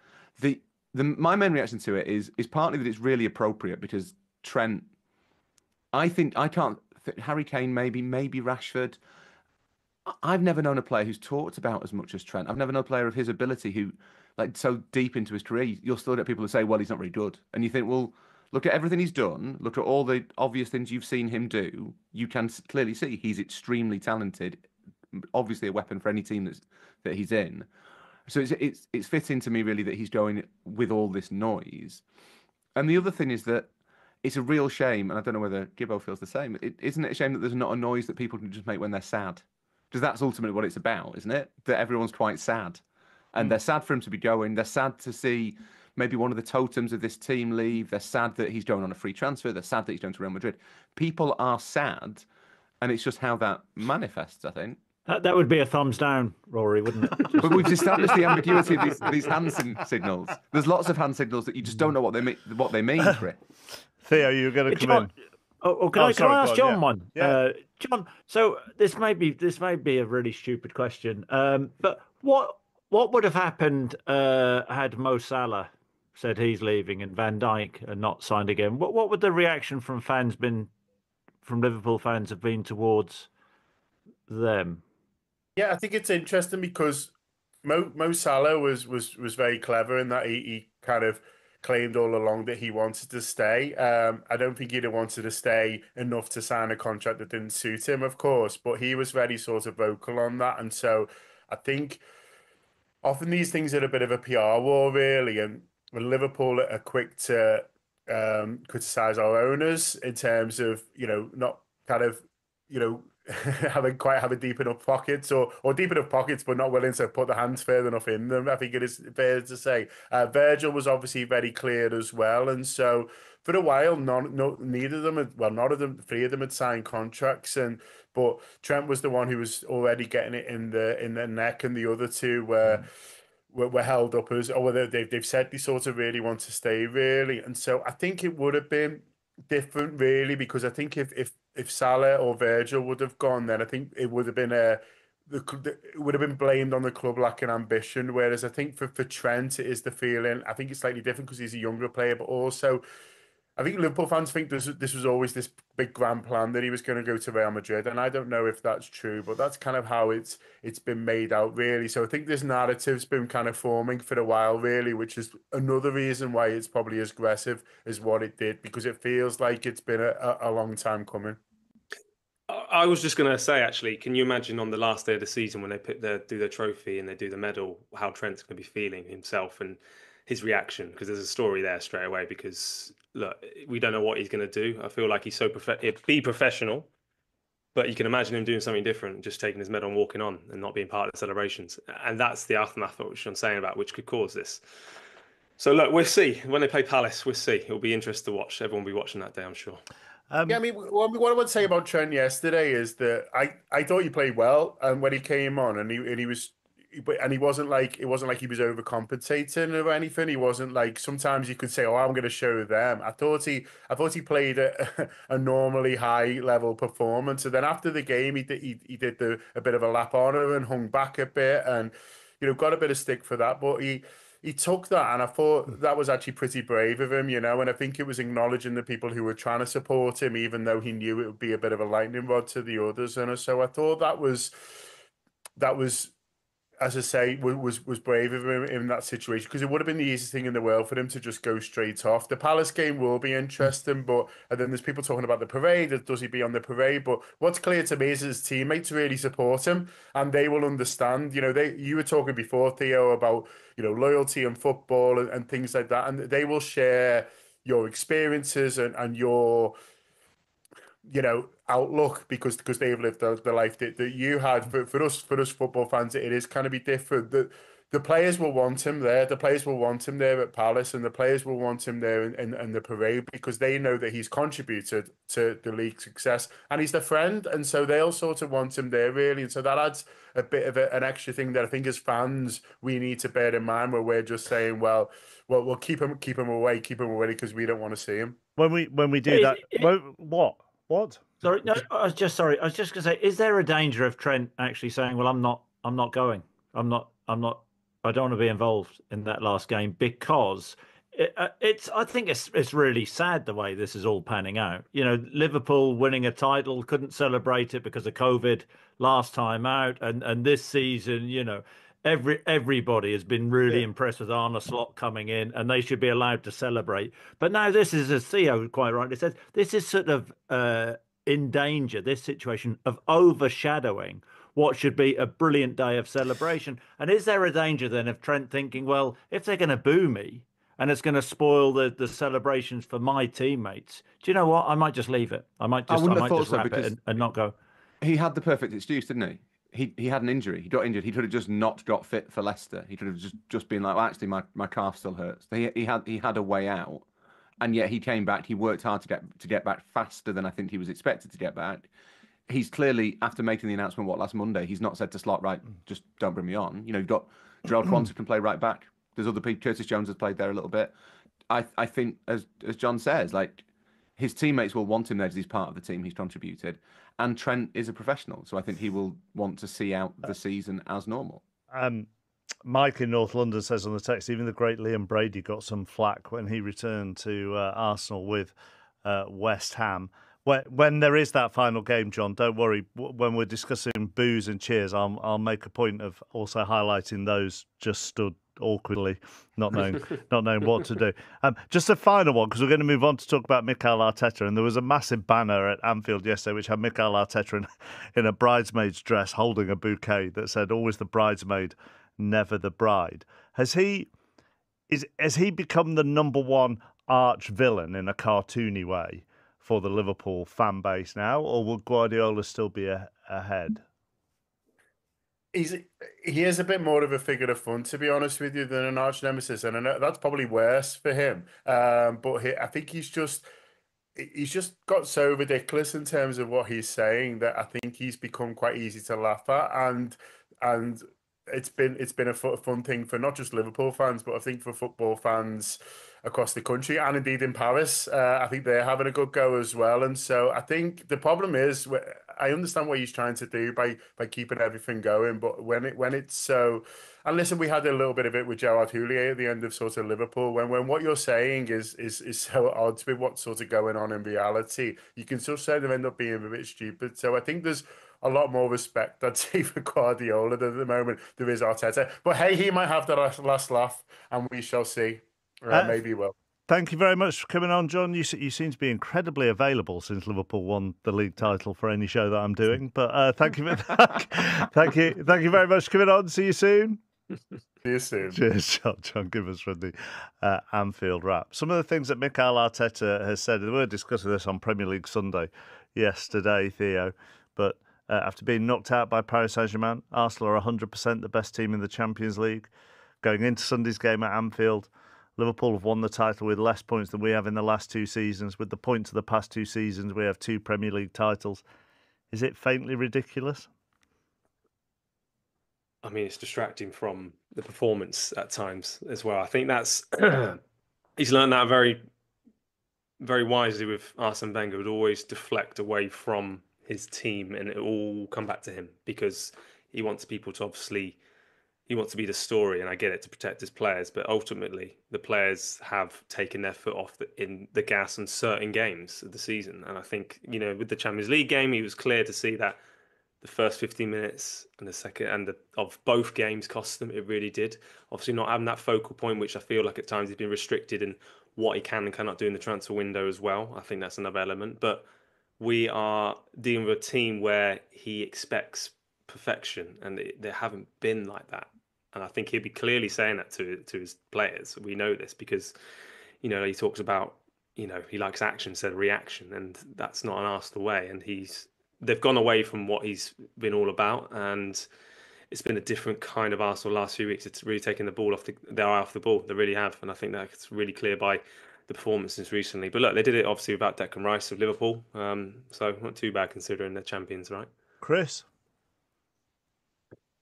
My main reaction to it is partly that it's really appropriate because Trent, Harry Kane, maybe Rashford. I've never known a player who's talked about as much as Trent. I've never known a player of his ability who, like, so deep into his career, you'll still get people who say, well, he's not very good. And you think, well, look at everything he's done. Look at all the obvious things you've seen him do. You can clearly see he's extremely talented. Obviously a weapon for any team that he's in. So it's fitting to me, really, that he's going with all this noise. And the other thing is that it's a real shame, and I don't know whether Gibbo feels the same. Isn't it a shame that there's not a noise that people can just make when they're sad? Because that's ultimately what it's about, isn't it? That everyone's quite sad. And they're sad for him to be going. They're sad to see maybe one of the totems of this team leave. They're sad that he's going on a free transfer. They're sad that he's going to Real Madrid. People are sad, and it's just how that manifests, I think. That would be a thumbs down, Rory, wouldn't it? But we've established the ambiguity of these hand signals. There's lots of hand signals that you just don't know what they mean, Chris. Theo, you're going to come in. Can I ask John one? Yeah. John, so this may be a really stupid question, but what would have happened had Mo Salah said he's leaving and Van Dijk and not signed again? What would the reaction from Liverpool fans have been towards them? Yeah, I think it's interesting because Mo Salah was very clever in that he kind of claimed all along that he wanted to stay. I don't think he'd have wanted to stay enough to sign a contract that didn't suit him, of course, but he was very sort of vocal on that. And so I think often these things are a bit of a PR war, really. And Liverpool are quick to criticise our owners in terms of, not kind of, having deep enough pockets or deep enough pockets, but not willing to put the hands further enough in them. I think it is fair to say. Virgil was obviously very clear as well. And so for a while, none of them, three of them had signed contracts. But Trent was the one who was already getting it in the neck, and the other two were held up they've said they sort of really want to stay, really. And so I think it would have been different, really, because I think if Salah or Virgil would have gone, then I think it would have been it would have been blamed on the club lacking ambition. Whereas I think for Trent, it is the feeling. I think it's slightly different because he's a younger player, but also I think Liverpool fans think this was always this big grand plan that he was going to go to Real Madrid, and I don't know if that's true, but that's kind of how it's been made out, really. So I think this narrative's been kind of forming for a while, really, which is another reason why it's probably as aggressive as what it did, because it feels like it's been a long time coming. I was just going to say, actually, can you imagine on the last day of the season when they do their trophy and they do the medal, how Trent's going to be feeling himself and his reaction? Because there's a story there straight away. Because look, we don't know what he's going to do. I feel like he's so be professional, but you can imagine him doing something different, just taking his medal and walking on and not being part of the celebrations. And that's the aftermath, which I'm saying about, which could cause this. So look, we'll see when they play Palace. We'll see. It'll be interesting to watch. Everyone will be watching that day, I'm sure. Yeah, I mean, what I would say about Trent yesterday is that I thought he played well, and when he came on, and he wasn't like, it wasn't like he was overcompensating or anything. He wasn't like, sometimes you could say, "Oh, I'm going to show them." I thought he played a normally high level performance, and then after the game, he did a bit of a lap on her and hung back a bit, and got a bit of stick for that, but he took that, and I thought that was actually pretty brave of him, and I think it was acknowledging the people who were trying to support him, even though he knew it would be a bit of a lightning rod to the others. And so I thought that was, as I say, was brave of him in that situation, because it would have been the easiest thing in the world for him to just go straight off. The Palace game will be interesting, and then there's people talking about the parade. Does he be on the parade? But what's clear to me is his teammates really support him, and they will understand. You were talking before, Theo, about loyalty and football and things like that, and they will share your experiences and your outlook, because they've lived the life that you had. For us football fans, it is kind of be different. The players will want him there. The players will want him there at Palace, and the players will want him there in the parade, because they know that he's contributed to the league's success and he's their friend, and so they'll sort of want him there, really. And so that adds a bit of an extra thing that I think as fans we need to bear in mind, where we're just saying, well, we'll keep him away because we don't want to see him. When we do that, what? Sorry, no, I was just going to say, is there a danger of Trent actually saying, "Well, I'm not going. I don't want to be involved in that last game," because I think it's really sad the way this is all panning out. Liverpool winning a title, couldn't celebrate it because of COVID last time out, and this season, everybody has been really impressed with Arne Slot coming in, and they should be allowed to celebrate. But now this is, as Theo quite rightly said, this is sort of in danger, this situation of overshadowing what should be a brilliant day of celebration. And is there a danger then of Trent thinking, well, if they're going to boo me and it's going to spoil the celebrations for my teammates, do you know what? I might just leave it. I might just wrap it and not go. He had the perfect excuse, didn't he? He had an injury. He got injured. He could have just not got fit for Leicester. He could have just been like, well, actually, my calf still hurts. He had a way out, and yet he came back. He worked hard to get back faster than I think he was expected to get back. He's clearly, after making the announcement, last Monday, he's not said to Slot, right, just don't bring me on. You've got Gerald Quansah can play right back. There's other people. Curtis Jones has played there a little bit. I think, as John says, like, his teammates will want him there because he's part of the team. He's contributed, and Trent is a professional, so I think he will want to see out the season as normal. Mike in North London says on the text, even the great Liam Brady got some flack when he returned to Arsenal with West Ham. When there is that final game, John, don't worry. When we're discussing boos and cheers, I'll make a point of also highlighting those just stood awkwardly, not knowing what to do. Just a final one, because we're going to move on to talk about Mikel Arteta. And there was a massive banner at Anfield yesterday which had Mikel Arteta in a bridesmaid's dress holding a bouquet that said, "Always the bridesmaid, never the bride." Has he become the number one arch villain in a cartoony way for the Liverpool fan base now, or will Guardiola still be ahead? He is a bit more of a figure of fun, to be honest with you, than an arch nemesis, and I know that's probably worse for him. But I think he's just got so ridiculous in terms of what he's saying that I think he's become quite easy to laugh at, and it's been a fun thing for not just Liverpool fans, but I think for football fans across the country and indeed in Paris. I think they're having a good go as well. And so I think the problem is, I understand what he's trying to do by keeping everything going, but when it's so, and listen, we had a little bit of it with Gerard Houllier at the end of sort of Liverpool, when what you're saying is so at odds with what's sort of going on in reality, you can sort of end up being a bit stupid. So I think there's a lot more respect, I'd say, for Guardiola than at the moment there is Arteta. But hey, he might have the last laugh, and we shall see. Maybe he will. Thank you very much for coming on, John. You seem to be incredibly available since Liverpool won the league title for any show that I'm doing. But thank you very much for coming on. See you soon. See you soon. Cheers, John Gibbons from the Anfield Wrap. Some of the things that Mikel Arteta has said, we were discussing this on Premier League Sunday yesterday, Theo, but after being knocked out by Paris Saint-Germain, Arsenal are 100% the best team in the Champions League. Going into Sunday's game at Anfield, Liverpool have won the title with less points than we have in the last two seasons. With the points of the past two seasons, we have 2 Premier League titles. Is it faintly ridiculous? I mean, it's distracting from the performance at times as well. I think that's he's learned that very, very wisely with Arsene Wenger. Would always deflect away from his team, and it will all come back to him because he wants people to he wants to be the story, and I get it, to protect his players, but ultimately the players have taken their foot off in the gas in certain games of the season. And I think, with the Champions League game, he was clear to see that the first 15 minutes and the second of both games cost them. It really did. Obviously not having that focal point, which I feel like at times he's been restricted in what he can and cannot do in the transfer window as well. I think that's another element. But we are dealing with a team where he expects perfection, and they haven't been like that. And I think he'll be clearly saying that to his players. We know this because, he talks about, he likes action instead of reaction, and that's not an Arsenal way. And they've gone away from what he's been all about, and it's been a different kind of Arsenal last few weeks. It's really taken the ball off their eye off the ball. They really have, and I think that's really clear by the performances recently. But look, they did it obviously without Declan Rice of Liverpool, so not too bad considering they're champions, right? Chris?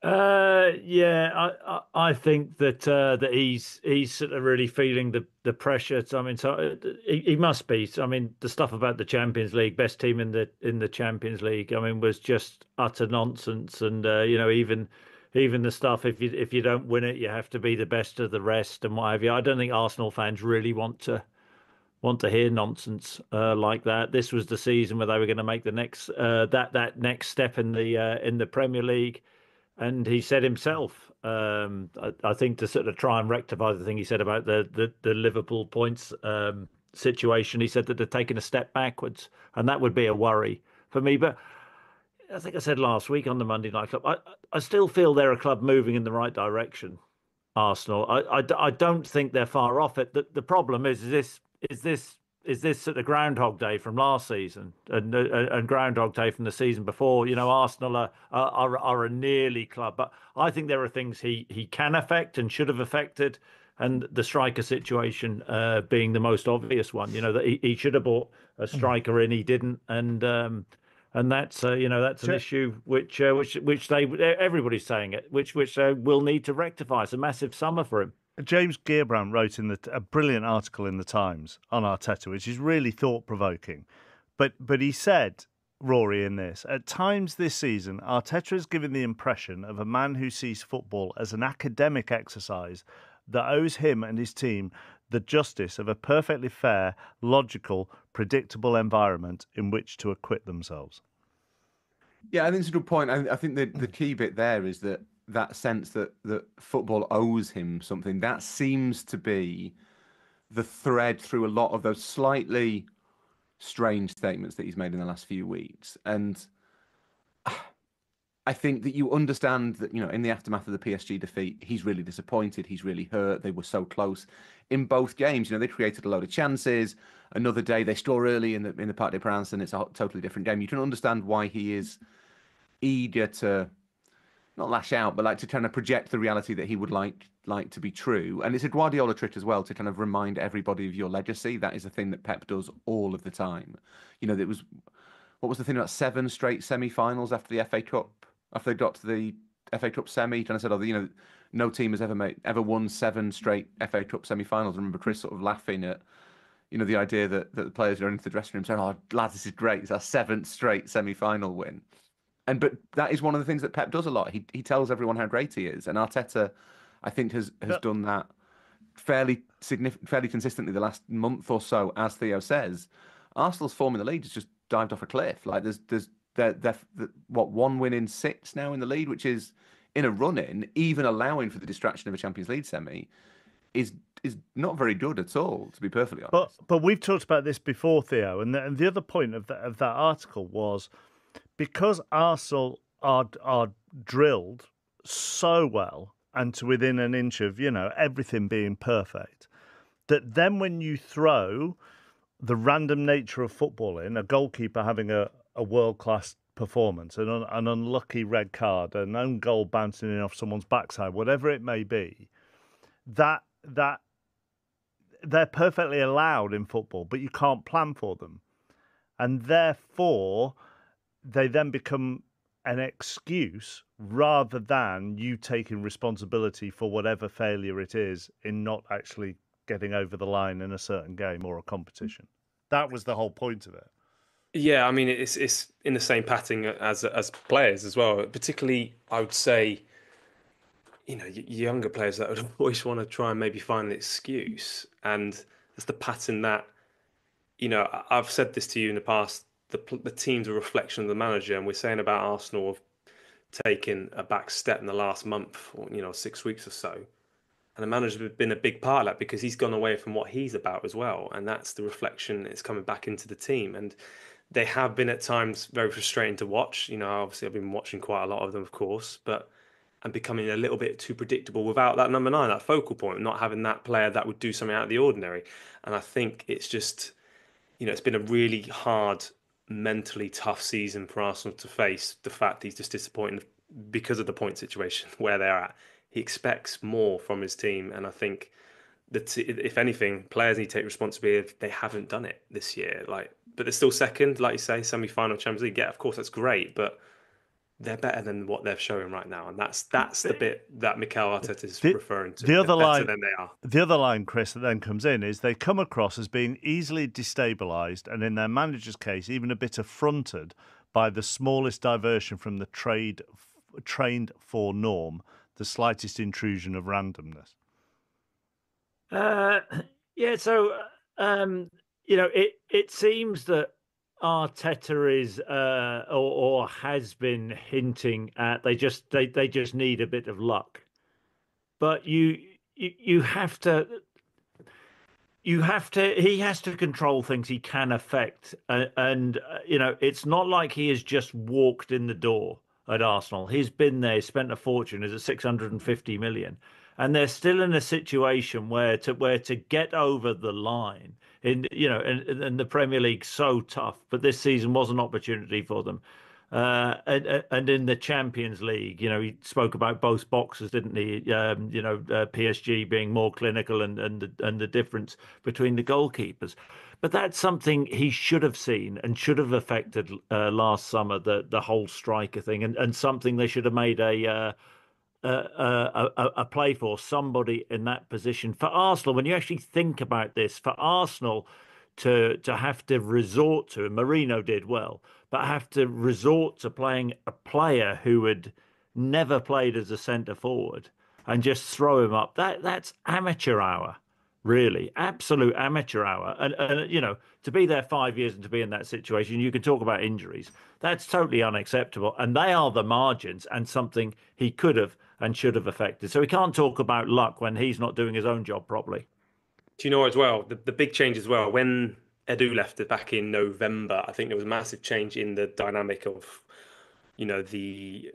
I think that he's sort of really feeling the pressure. I mean, so he must be. I mean, the stuff about the Champions League, best team in the Champions League, I mean, was just utter nonsense. And even the stuff, if you don't win it, you have to be the best of the rest and what have you. I don't think Arsenal fans really want to hear nonsense like that. This was the season where they were going to make the next that next step in the Premier League. And he said himself, I think, to sort of try and rectify the thing he said about the Liverpool points situation, he said that they're taking a step backwards, and that would be a worry for me. But I think I said last week on the Monday Night Club, I still feel they're a club moving in the right direction, Arsenal. I don't think they're far off it. The problem is this sort of Groundhog Day from last season and Groundhog Day from the season before? Arsenal are a nearly club, but I think there are things he can affect and should have affected, and the striker situation being the most obvious one. That he should have bought a striker in, he didn't, and that's that's an issue which everybody's saying it, which they will need to rectify. It's a massive summer for him. James Gearbrand wrote in a brilliant article in the Times on Arteta, which is really thought-provoking. But he said, Rory, in this, at times this season, Arteta has given the impression of a man who sees football as an academic exercise that owes him and his team the justice of a perfectly fair, logical, predictable environment in which to acquit themselves. Yeah, I think it's a good point. I think the key bit there is that sense that football owes him something. That seems to be the thread through a lot of those slightly strange statements that he's made in the last few weeks. And I think that you understand that, in the aftermath of the PSG defeat, he's really disappointed. He's really hurt. They were so close in both games. They created a load of chances. Another day they score early in the Parc des Princes, and it's a totally different game. You can understand why he is eager to not lash out, but like to kind of project the reality that he would like to be true. And it's a Guardiola trick as well to kind of remind everybody of your legacy. That is a thing that Pep does all of the time. There was, what was the thing about 7 straight semi-finals after the FA Cup? After they got to the FA Cup semi, kind of said, no team has ever won 7 straight FA Cup semi-finals. I remember Chris sort of laughing at, the idea that the players are into the dressing room saying, "Oh, lads, this is great. It's our 7th straight semi-final win." But that is one of the things that Pep does a lot. He tells everyone how great he is, and Arteta, I think, has done that fairly consistently the last month or so. As Theo says, Arsenal's form in the league has just dived off a cliff. Like they're what, 1 win in 6 now in the lead, which is in a run-in, even allowing for the distraction of a Champions League semi, is not very good at all, to be perfectly honest. But we've talked about this before, Theo, and the other point of that article was, because Arsenal are drilled so well and to within an inch of, everything being perfect, that then when you throw the random nature of football in, a goalkeeper having a world-class performance, an unlucky red card, an own goal bouncing in off someone's backside, whatever it may be, that they're perfectly allowed in football, but you can't plan for them. And therefore, they then become an excuse rather than you taking responsibility for whatever failure it is in not actually getting over the line in a certain game or a competition. That was the whole point of it. Yeah, I mean, it's in the same pattern as players as well. Particularly, I would say, younger players that would always want to try and maybe find an excuse. And it's the pattern that, I've said this to you in the past, the team's a reflection of the manager. And we're saying about Arsenal have taken a back step in the last month or, 6 weeks or so. And the manager's been a big part of that because he's gone away from what he's about as well. And that's the reflection. It's coming back into the team. And they have been at times very frustrating to watch. Obviously I've been watching quite a lot of them, of course, and becoming a little bit too predictable without that number 9, that focal point, not having that player that would do something out of the ordinary. And I think it's just, it's been a really hard, mentally tough season for Arsenal to face the fact that he's just disappointing because of the point situation where they're at. He expects more from his team, and I think that if anything, players need to take responsibility if they haven't done it this year. But they're still second, like you say, semi-final Champions League. Yeah, of course, that's great, but they're better than what they're showing right now, and that's the bit that Mikel Arteta is referring to. The other line, than they are. The other line, Chris, that then comes in is they come across as being easily destabilised, and in their manager's case, even a bit affronted by the smallest diversion from the trained for norm, the slightest intrusion of randomness. So it seems that Arteta is or has been hinting at they just need a bit of luck, but you have to he has to control things he can affect, and it's not like he has just walked in the door at Arsenal. He's been there, spent a fortune, is at 650 million. And they're still in a situation where to get over the line in the Premier League's so tough, but this season was an opportunity for them. And in the Champions League, he spoke about both boxes, didn't he? PSG being more clinical and the difference between the goalkeepers. But that's something he should have seen and should have affected last summer, the whole striker thing, and something they should have made a play for somebody in that position. For Arsenal, when you actually think about this, for Arsenal to have to resort to, and Mourinho did well, but have to resort to playing a player who had never played as a centre forward and just throw him up, that's amateur hour. Really, absolute amateur hour. And you know, to be there 5 years and to be in that situation, you can talk about injuries. That's totally unacceptable. And they are the margins and something he could have and should have affected. So we can't talk about luck when he's not doing his own job properly. Do you know as well, the big change as well, when Edu left it back in November, I think there was a massive change in the dynamic of, you know, the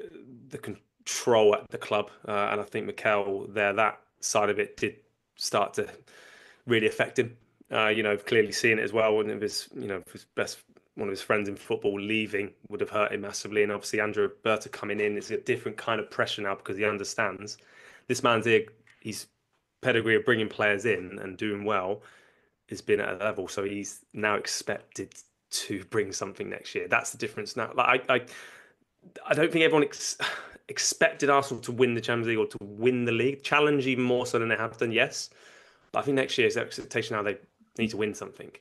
control at the club. And I think Mikel there, that side of it did start to really affect him. You know, clearly seeing it as well. One of his, you know, one of his friends in football leaving would have hurt him massively. And obviously Andrew Berta coming in is a different kind of pressure now because he understands this man's here. His pedigree of bringing players in and doing well has been at a level. So he's now expected to bring something next year. That's the difference now. Like I don't think everyone expected Arsenal to win the Champions League or to win the league. Challenge even more so than they have done, yes. But I think next year's expectation now they need to win something.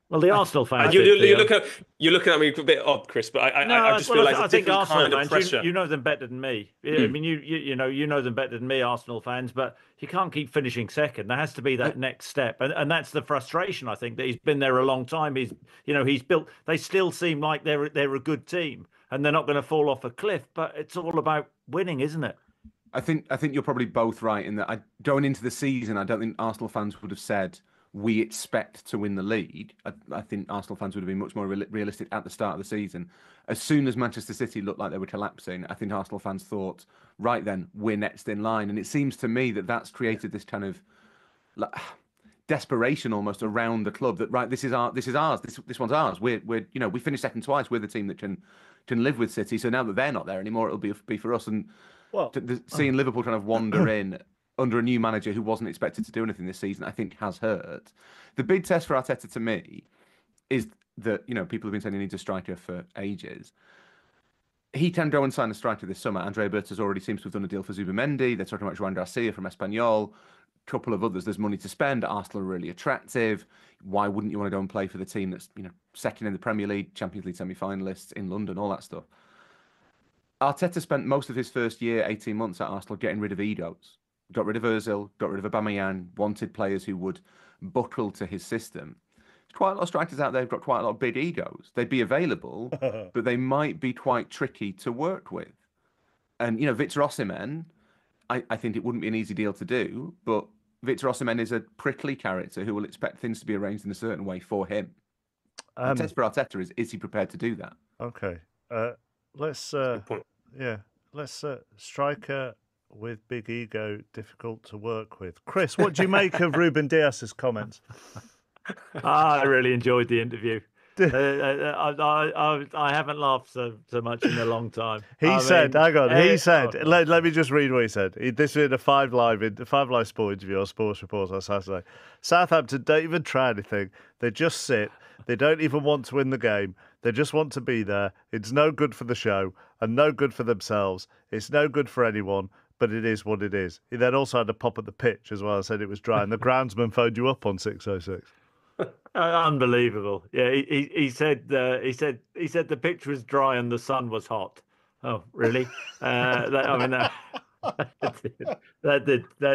Well, the Arsenal fans. You're looking at me a bit odd, Chris, but I just feel like it's a different kind of pressure. You know them better than me. I mean, you know them better than me, Arsenal fans. But you can't keep finishing second. There has to be that next step, and that's the frustration. I think that he's been there a long time. He's built. They still seem like they're a good team, and they're not going to fall off a cliff. But it's all about winning, isn't it? I think you're probably both right in that. Going into the season, I don't think Arsenal fans would have said we expect to win the league. I think Arsenal fans would have been much more realistic at the start of the season. As soon as Manchester City looked like they were collapsing, I think Arsenal fans thought, right then, we're next in line. And it seems to me that that's created this kind of desperation almost around the club that, right, this is ours. This one's ours. We finished second twice. We're the team that can live with City. So now that they're not there anymore, it'll be for us. And seeing Liverpool kind of wander in under a new manager who wasn't expected to do anything this season, I think has hurt. The big test for Arteta to me is that, you know, people have been saying he needs a striker for ages. He can go and sign a striker this summer. Andrea Berta's already seems to have done a deal for Zubimendi. They're talking about Joan Garcia from Espanyol. A couple of others. There's money to spend. Arsenal are really attractive. Why wouldn't you want to go and play for the team that's, you know, second in the Premier League, Champions League semi-finalists in London, all that stuff? Arteta spent most of his first year, 18 months at Arsenal, getting rid of egos. Got rid of Ozil, got rid of Aubameyang, wanted players who would buckle to his system. There's quite a lot of strikers out there who've got quite a lot of big egos. They'd be available, but they might be quite tricky to work with. And, you know, Victor Osimhen, I think it wouldn't be an easy deal to do, but Victor Osimhen is a prickly character who will expect things to be arranged in a certain way for him. The test for Arteta is he prepared to do that? Okay. Let's striker with big ego, difficult to work with. Chris, what do you make of Ruben Dias's comments? I really enjoyed the interview. I haven't laughed so much in a long time. He said, let me just read what he said. This is a Five Live Sport interview on Sports Report on Saturday. Southampton don't even try anything. They just sit. They don't even want to win the game. They just want to be there. It's no good for the show and no good for themselves. It's no good for anyone. But it is what it is. He then also had a pop at the pitch as well. I said it was dry, and the groundsman phoned you up on 606. Unbelievable. Yeah, he said the pitch was dry and the sun was hot. Oh, really? That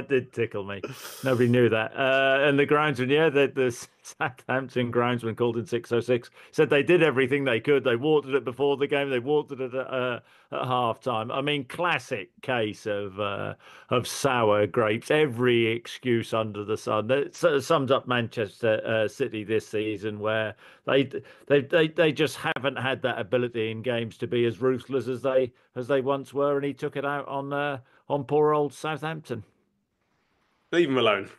did tickle me. Nobody knew that. And the groundsman, the Southampton groundsman called in 606, said they did everything they could. They watered it before the game. They watered it at half time. I mean, classic case of sour grapes. Every excuse under the sun. That sums up Manchester City this season, where they just haven't had that ability in games to be as ruthless as they once were, and he took it out on poor old Southampton. Leave him alone.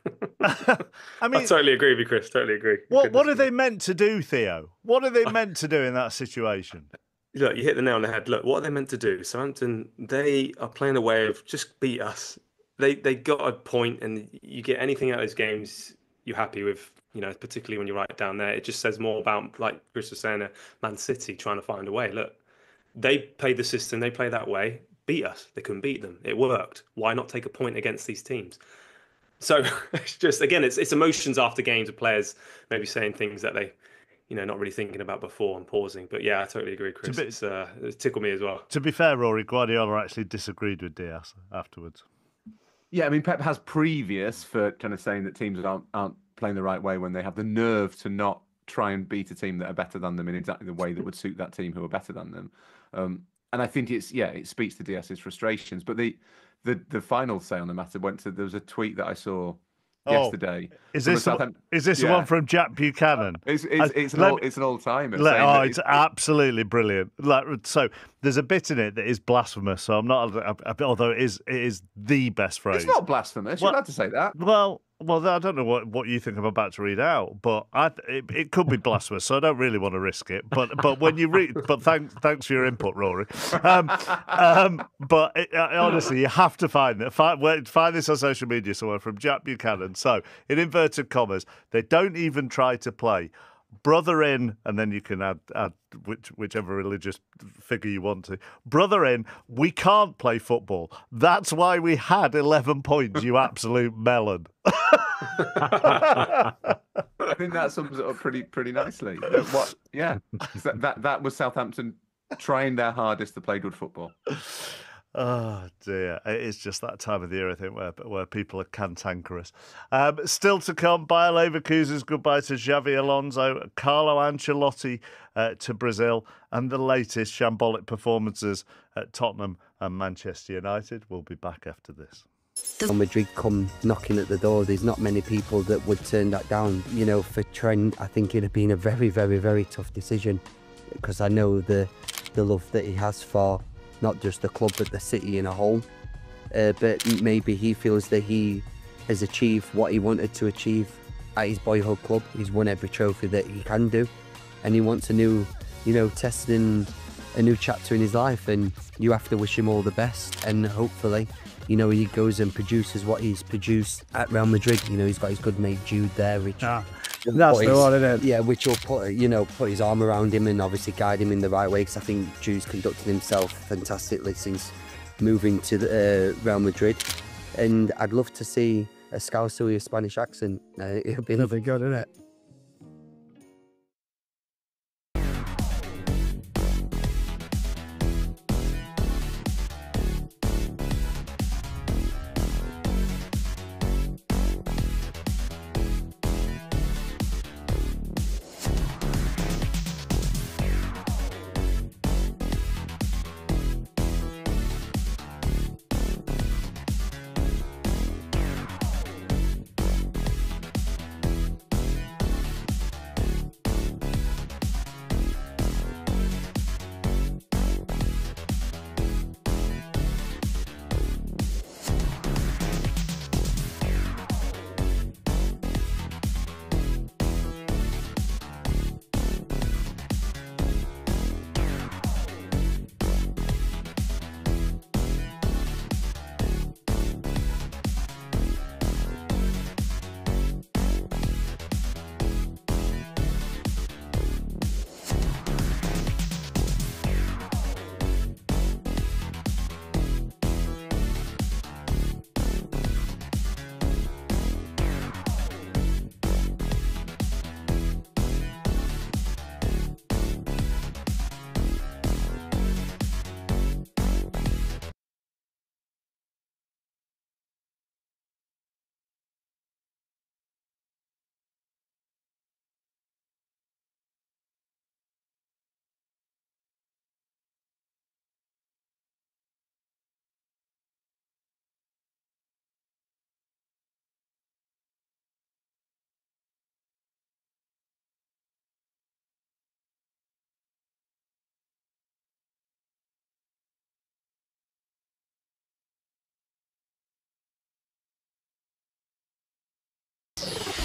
I mean, I totally agree with you, Chris. Totally agree. What are they meant to do, Theo? What are they meant to do in that situation? Look, you hit the nail on the head. Look, what are they meant to do? Southampton, they are playing a way of just beat us. They got a point, and you get anything out of those games, you're happy with. You know, particularly when you're right down there, it just says more about, like Chris was saying, Man City trying to find a way. Look, they play the system, they play that way. beat us. They couldn't beat them. It worked. Why not take a point against these teams? So it's just, again, it's emotions after games of players maybe saying things that they, not really thinking about before and pausing. But yeah, I totally agree, Chris. It's tickled me as well. To be fair, Rory, Guardiola actually disagreed with Diaz afterwards. Yeah, I mean, Pep has previous for kind of saying that teams aren't playing the right way when they have the nerve to not try and beat a team that are better than them in exactly the way that would suit that team who are better than them. And I think it speaks to Diaz's frustrations. But the final say on the matter there was a tweet that I saw yesterday. Is this the one from Jack Buchanan? It's an old timer. It's absolutely brilliant. So there's a bit in it that is blasphemous. So I'm not, although it is the best phrase. It's not blasphemous. You're allowed to say that. Well, I don't know what you think I'm about to read out, but it could be blasphemous, so I don't really want to risk it. But when you read, thanks for your input, Rory. But honestly, you have to find it. Find this on social media somewhere from Jack Buchanan. So, in inverted commas, they don't even try to play. Brother in, and then you can add whichever religious figure you want to. Brother in, we can't play football. That's why we had 11 points, you absolute melon. I think that sums it up pretty nicely. That was Southampton trying their hardest to play good football. Oh dear, it is just that time of the year, I think, where people are cantankerous. Still to come, Bayer Leverkusen's goodbye to Xavi Alonso, Carlo Ancelotti to Brazil, and the latest shambolic performances at Tottenham and Manchester United. We'll be back after this. When Madrid come knocking at the door, there's not many people that would turn that down. For Trent, I think it'd have been a very, very, very tough decision, because I know the love that he has for not just the club but the city in a whole. But maybe he feels that he has achieved what he wanted to achieve at his boyhood club. He's won every trophy that he can do, and he wants a new, testing a new chapter in his life, and you have to wish him all the best, and hopefully he goes and produces what he's produced at Real Madrid. He's got his good mate Jude there, which that's the one, isn't it? Yeah, which will put his arm around him and obviously guide him in the right way, because I think Jude's conducted himself fantastically since moving to Real Madrid. And I'd love to see a Scouser with a Spanish accent. It'll be nothing good, isn't it?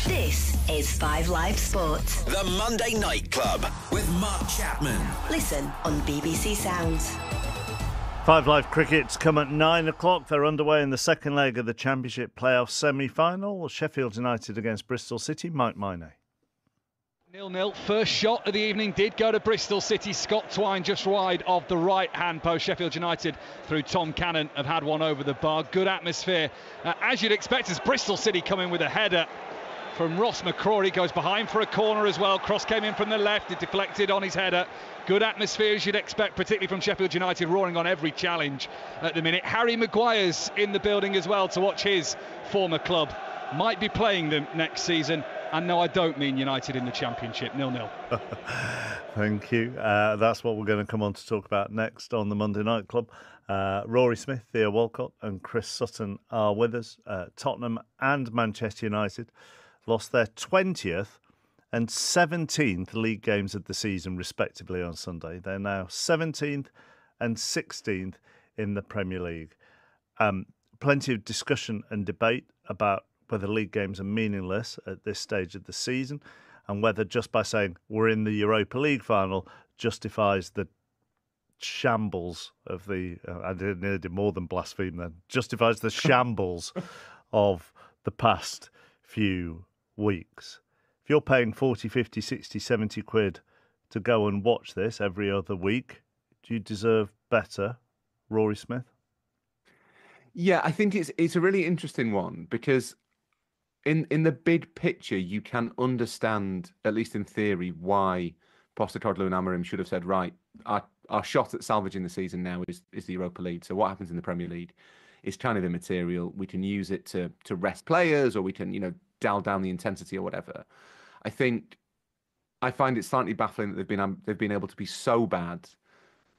This is 5 Live Sports. The Monday Night Club with Mark Chapman. Listen on BBC Sounds. 5 Live Cricket's come at 9 o'clock. They're underway in the second leg of the Championship playoff semi-final. Sheffield United against Bristol City. Mike Minay. 0-0. First shot of the evening did go to Bristol City. Scott Twine just wide of the right-hand post. Sheffield United, through Tom Cannon, have had one over the bar. Good atmosphere, as you'd expect, as Bristol City come in with a header from Ross McCrory. Goes behind for a corner as well. Cross came in from the left. It deflected on his header. Good atmosphere, as you'd expect, particularly from Sheffield United, roaring on every challenge at the minute. Harry Maguire's in the building as well to watch his former club. Might be playing them next season. And no, I don't mean United in the Championship. 0-0. Thank you. That's what we're going to come on to talk about next on the Monday Night Club. Rory Smith, Theo Walcott and Chris Sutton are with us. Tottenham and Manchester United lost their 20th and 17th league games of the season, respectively, on Sunday. They're now 17th and 16th in the Premier League. Plenty of discussion and debate about whether league games are meaningless at this stage of the season, and whether just by saying we're in the Europa League final justifies the shambles of the... I did more than blaspheme then. Justifies the shambles of the past few weeks. If you're paying 40, 50, 60, 70 quid to go and watch this every other week, do you deserve better, Rory Smith? Yeah, I think it's a really interesting one, because in the big picture, you can understand, at least in theory, why Postecoglou and Amorim should have said, right, our shot at salvaging the season now is the Europa League. So what happens in the Premier League is kind of immaterial. We can use it to rest players, or we can, dial down the intensity or whatever. I find it slightly baffling that they've been able to be so bad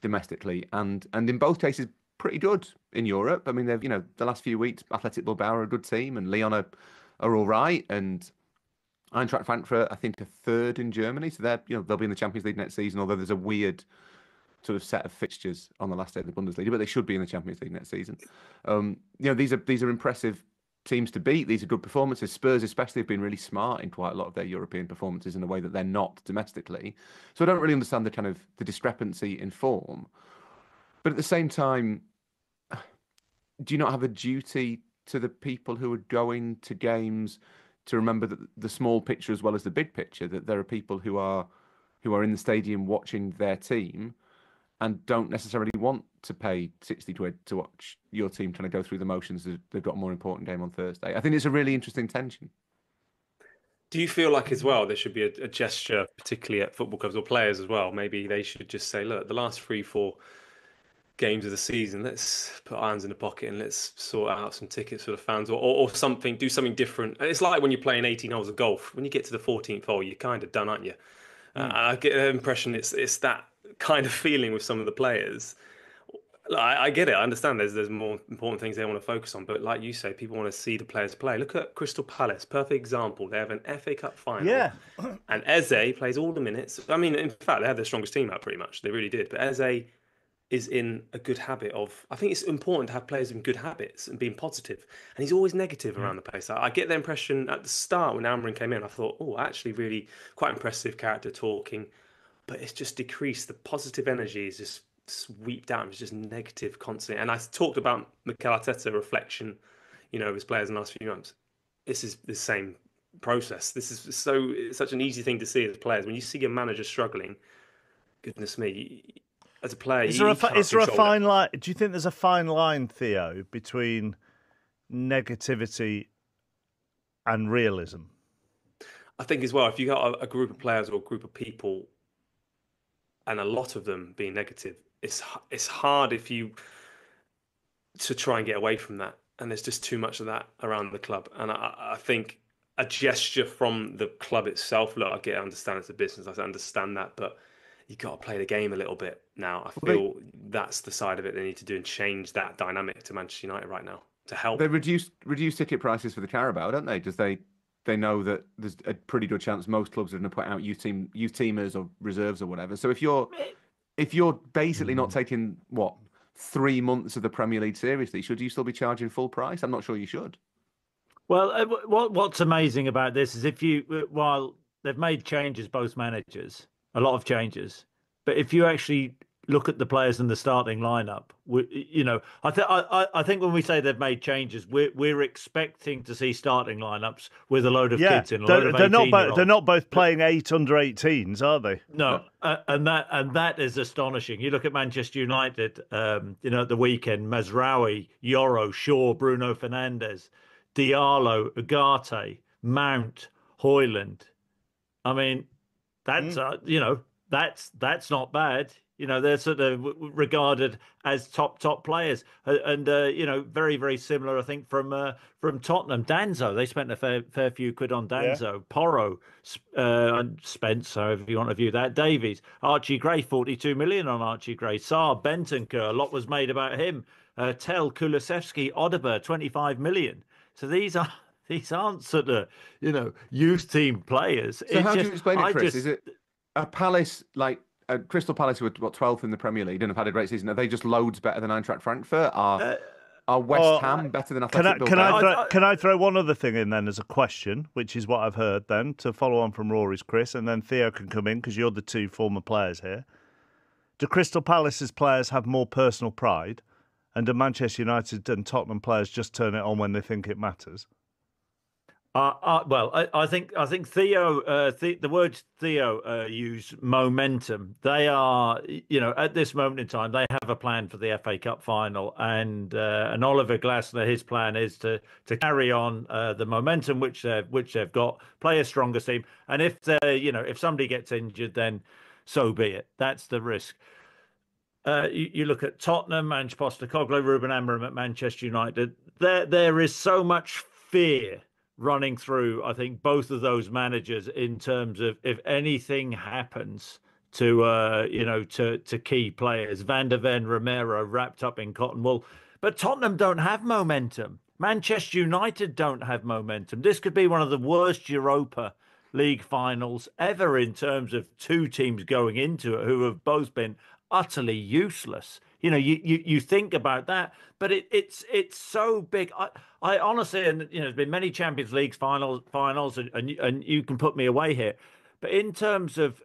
domestically, and in both cases pretty good in Europe. I mean, they've the last few weeks, Athletic Bilbao are a good team, and Lyon are all right, and Eintracht Frankfurt, I think, are third in Germany, so they'll be in the Champions League next season. Although there's a weird sort of set of fixtures on the last day of the Bundesliga, but they should be in the Champions League next season. These are impressive teams to beat. These are good performances. Spurs especially have been really smart in quite a lot of their European performances in a way that they're not domestically. So I don't really understand the discrepancy in form. But at the same time, do you not have a duty to the people who are going to games to remember that the small picture as well as the big picture, that there are people who are in the stadium watching their team and don't necessarily want to pay 60 quid to watch your team trying to go through the motions. They've got a more important game on Thursday. I think it's a really interesting tension. Do you feel like as well there should be a gesture, particularly at football clubs or players as well? Maybe they should just say, look, the last 3-4 games of the season, let's put irons in the pocket and let's sort out some tickets for the fans, or something, do something different. It's like when you're playing 18 holes of golf. When you get to the 14th hole, you're kind of done, aren't you? I get the impression it's that kind of feeling with some of the players. I get it. I understand there's more important things they want to focus on, but like you say, people want to see the players play. Look at Crystal Palace, perfect example. They have an FA Cup final, and Eze plays all the minutes. I mean, in fact, they had their strongest team out pretty much. They really did. But Eze is in a good habit of... I think it's important to have players in good habits and being positive. And he's always negative around the place. I get the impression at the start when Amorim came in, I thought, actually really quite impressive character talking. But it's just decreased. The positive energy is just swept out. It's just negative constantly. And I talked about Mikel Arteta reflection, of his players in the last few months. This is the same process. This is such an easy thing to see as players. When you see your manager struggling, goodness me... As a player, is there a fine line? Do you think there's a fine line, Theo, between negativity and realism? I think as well, if you got a group of players or a group of people, and a lot of them being negative, it's hard to try and get away from that. And there's just too much of that around the club. And I think a gesture from the club itself. Look, I understand it's a business. I understand that, but you got to play the game a little bit now. I feel that's the side of it they need to do and change that dynamic to Manchester United right now to help. They reduce ticket prices for the Carabao, don't they? Because they know that there's a pretty good chance most clubs are going to put out youth teamers or reserves or whatever. So if you're basically not taking 3 months of the Premier League seriously, should you still be charging full price? I'm not sure you should. Well, what's amazing about this is while they've made changes, both managers, a lot of changes, but if you actually look at the players in the starting lineup. I think when we say they've made changes, we're expecting to see starting lineups with a load of kids in, a load of 18-year-olds. They're not both playing 8 under-18s, are they? No, and that is astonishing. You look at Manchester United, at the weekend: Mazraoui, Yoro, Shaw, Bruno Fernandes, Diallo, Ugarte, Mount, Højlund. I mean, that's that's not bad. They're sort of regarded as top players, and very, very similar, I think, from Tottenham. Danzo, they spent a fair few quid on Danzo. Yeah. Porro, Spence, however you want to view that. Davies, Archie Gray, 42 million on Archie Gray. Saar, Bentancur, a lot was made about him. Tell, Kulusevski, Odeber, 25 million. So these aren't sort of youth team players. So how do you explain it, Chris? Is it a Palace like? Crystal Palace, who were 12th in the Premier League and have had a great season, are they just loads better than Eintracht Frankfurt? Are West Ham better than Athletic Bilbao? Can I throw one other thing in then as a question, which is what I've heard then, to follow on from Rory's, Chris, and then Theo can come in because you're the two former players here. Do Crystal Palace's players have more personal pride, and do Manchester United and Tottenham players just turn it on when they think it matters? I think Theo, the words Theo use momentum. They are, at this moment in time, they have a plan for the FA Cup final, and Oliver Glasner, his plan is to carry on the momentum which they've got, play a stronger team, and if somebody gets injured, then so be it. That's the risk. You look at Tottenham, Ange Postecoglou, Ruben Amorim at Manchester United. There is so much fear running through, I think, both of those managers in terms of if anything happens to key players. Van der Ven, Romero wrapped up in cotton wool. But Tottenham don't have momentum. Manchester United don't have momentum. This could be one of the worst Europa League finals ever in terms of two teams going into it who have both been utterly useless. You think about that, but it's so big. I honestly, and there's been many Champions League finals, and you can put me away here, but in terms of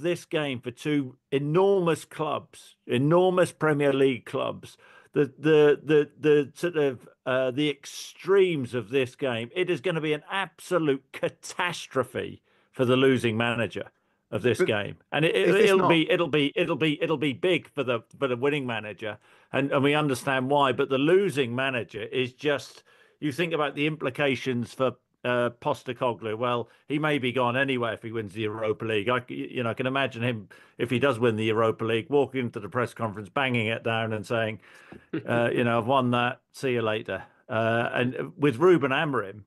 this game for two enormous clubs, enormous Premier League clubs, the sort of the extremes of this game, it is going to be an absolute catastrophe for the losing manager of this game, and it'll be big for the winning manager, and we understand why. But the losing manager is just, you think about the implications for Postecoglou. Well, he may be gone anyway if he wins the Europa League. I can imagine him, if he does win the Europa League, walking into the press conference, banging it down, and saying, "I've won that. See you later." And with Ruben Amorim,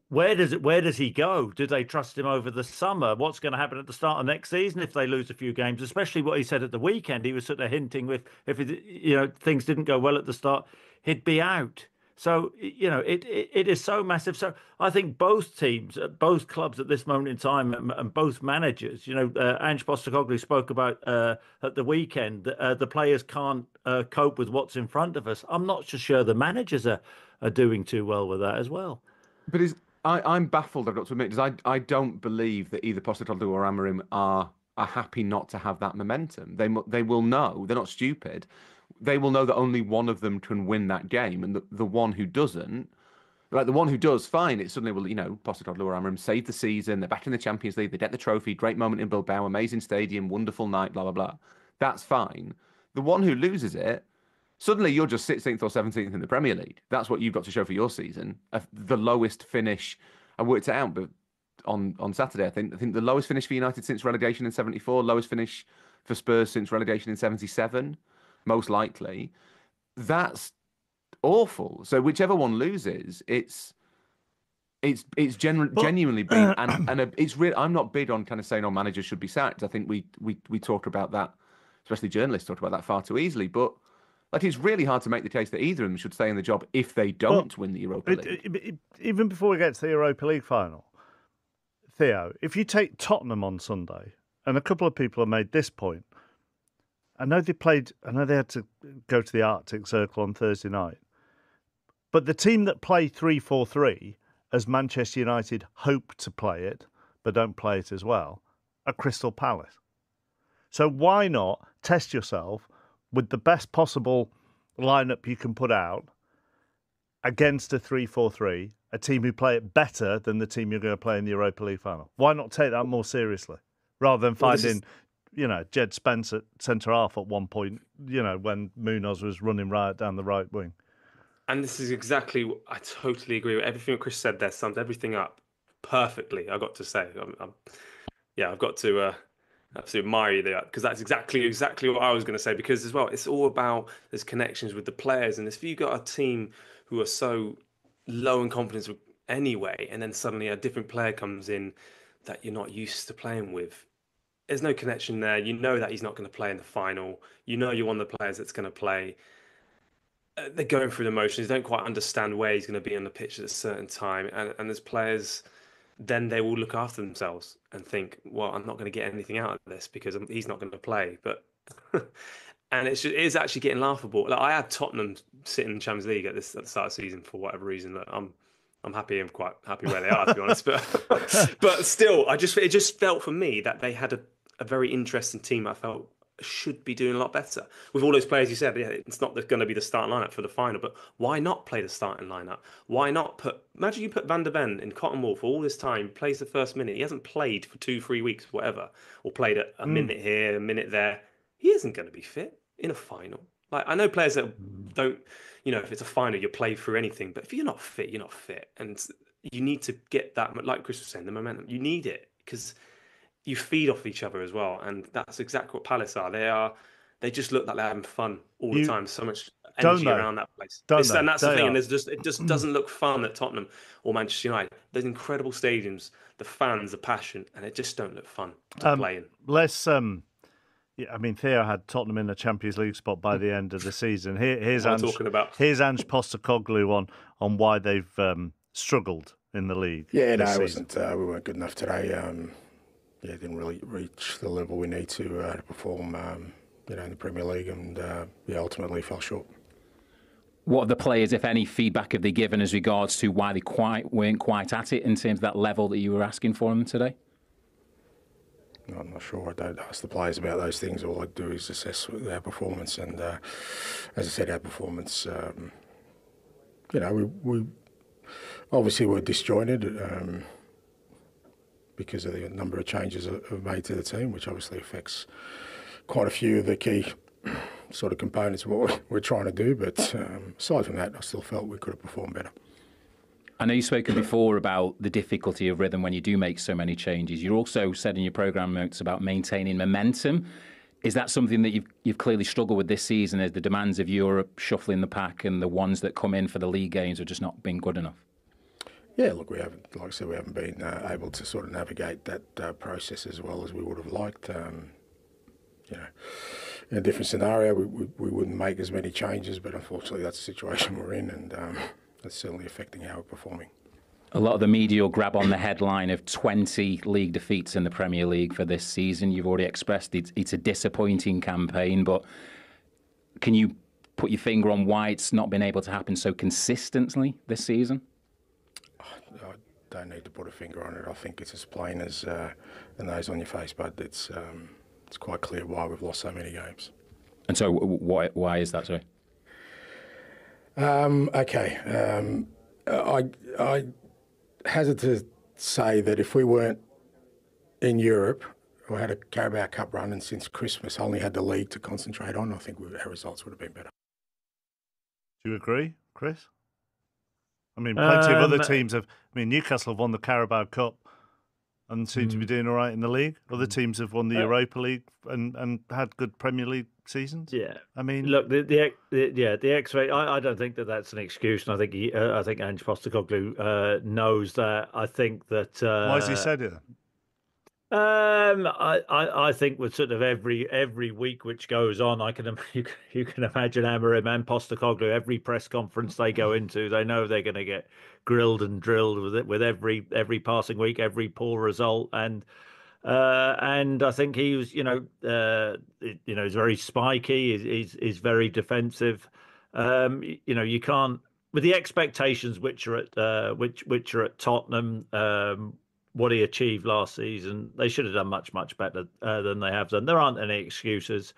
where does he go? Do they trust him over the summer? What's going to happen at the start of next season if they lose a few games? Especially what he said at the weekend. He was sort of hinting if things didn't go well at the start, he'd be out. So it is so massive. So I think both teams, both clubs at this moment in time, and both managers. Ange Postecoglou spoke about at the weekend. The players can't cope with what's in front of us. I'm not so sure the managers are doing too well with that as well. But I'm baffled, I've got to admit, because I don't believe that either Postecoglou or Amorim are happy not to have that momentum. They will know. They're not stupid. They will know that only one of them can win that game, and the one who doesn't, like the one who does, fine. It suddenly will, Postecoglou or Amorim saved the season. They're back in the Champions League. They get the trophy. Great moment in Bilbao. Amazing stadium. Wonderful night. Blah blah blah. That's fine. The one who loses it, suddenly you're just 16th or 17th in the Premier League. That's what you've got to show for your season. The lowest finish, I worked it out, but on Saturday, I think the lowest finish for United since relegation in 74, lowest finish for Spurs since relegation in 77, most likely. That's awful. So whichever one loses, it's genuinely been, and it's real. I'm not big on kind of saying, managers should be sacked. I think we talk about that, especially journalists talk about that far too easily, but it's really hard to make the case that either of them should stay in the job if they don't win the Europa League. Even before we get to the Europa League final, Theo, if you take Tottenham on Sunday, and a couple of people have made this point, I know they had to go to the Arctic Circle on Thursday night, but the team that play 3-4-3, as Manchester United hope to play it, but don't play it as well, are Crystal Palace. So why not test yourself with the best possible lineup you can put out against a 3-4-3, a team who play it better than the team you're going to play in the Europa League final? Why not take that more seriously rather than finding, Jed Spence at centre-half at one point, when Munoz was running riot down the right wing? And this is exactly what I totally agree with. Everything Chris said there sums everything up perfectly, I've got to say. I've got to absolutely admire you there, because that's exactly what I was going to say. Because as well, it's all about there's connections with the players, and if you got a team who are so low in confidence anyway, and then suddenly a different player comes in that you're not used to playing with, there's no connection there. You know that he's not going to play in the final. You know you're one of the players that's going to play. They're going through the motions. They don't quite understand where he's going to be on the pitch at a certain time, and as players, then they will look after themselves and think, well, I'm not going to get anything out of this because he's not going to play. But and it is actually getting laughable. Like, I had Tottenham sitting in the Champions League at the start of the season for whatever reason. That I'm happy. I'm quite happy where they are, to be honest. But still, it just felt for me that they had a very interesting team. I felt should be doing a lot better with all those players you said. Yeah, it's not going to be the starting lineup for the final, but why not play the starting lineup? Why not imagine you put Van der Ven in Cotton Wool for all this time, plays the first minute. He hasn't played for 2-3 weeks, whatever, or played a minute here, a minute there. He isn't going to be fit in a final. Like, I know players that don't, if it's a final, you play through anything, but if you're not fit, you're not fit. And you need to get that, like Chris was saying, the momentum. You need it because you feed off each other as well, and that's exactly what Palace are. They just look like they're having fun all the time. So much energy around that place. And that's the thing. And it just doesn't look fun at Tottenham or Manchester United. There's incredible stadiums, the fans, the passion, and it just don't look fun to play in. Let's. Theo had Tottenham in a Champions League spot by the end of the season. Here's Ange Postecoglou on why they've struggled in the league. Yeah, it wasn't. We weren't good enough today. Didn't really reach the level we need to perform, in the Premier League, and ultimately fell short. What are the players, if any, feedback have they given as regards to why they weren't quite at it in terms of that level that you were asking for them today? No, I'm not sure. I don't ask the players about those things. All I do is assess their performance, and as I said, our performance. We obviously were disjointed. Because of the number of changes I've made to the team, which obviously affects quite a few of the key sort of components of what we're trying to do. But aside from that, I still felt we could have performed better. I know you've spoken before about the difficulty of rhythm when you do make so many changes. You also said in your programme notes about maintaining momentum. Is that something that you've clearly struggled with this season, as the demands of Europe shuffling the pack and the ones that come in for the league games have just not been good enough? Yeah, look, we haven't, like I said, we haven't been able to sort of navigate that process as well as we would have liked. In a different scenario, we wouldn't make as many changes, but unfortunately that's the situation we're in, and that's certainly affecting how we're performing. A lot of the media will grab on the headline of 20 league defeats in the Premier League for this season. You've already expressed it's a disappointing campaign, but can you put your finger on why it's not been able to happen so consistently this season? I don't need to put a finger on it. I think it's as plain as the nose on your face, but it's quite clear why we've lost so many games. And so why is that, sorry? I hazard to say that if we weren't in Europe or had a Carabao Cup run and since Christmas only had the league to concentrate on, I think our results would have been better. Do you agree, Chris? I mean, plenty of other teams have. I mean, Newcastle have won the Carabao Cup and seem to be doing all right in the league. Other teams have won the Europa League and had good Premier League seasons. Yeah, I mean, look, the X-ray. I don't think that's an excuse, and I think Ange Postecoglou knows that. I think that. Why has he said it? I think with sort of every week which goes on, you can imagine Amorim and Postecoglou, every press conference they go into, they know they're going to get grilled and drilled with every passing week, every poor result, and I think he was, he's very spiky, he's very defensive. You can't, with the expectations which are at Tottenham. what he achieved last season, they should have done much, much better than they have done. There aren't any excuses,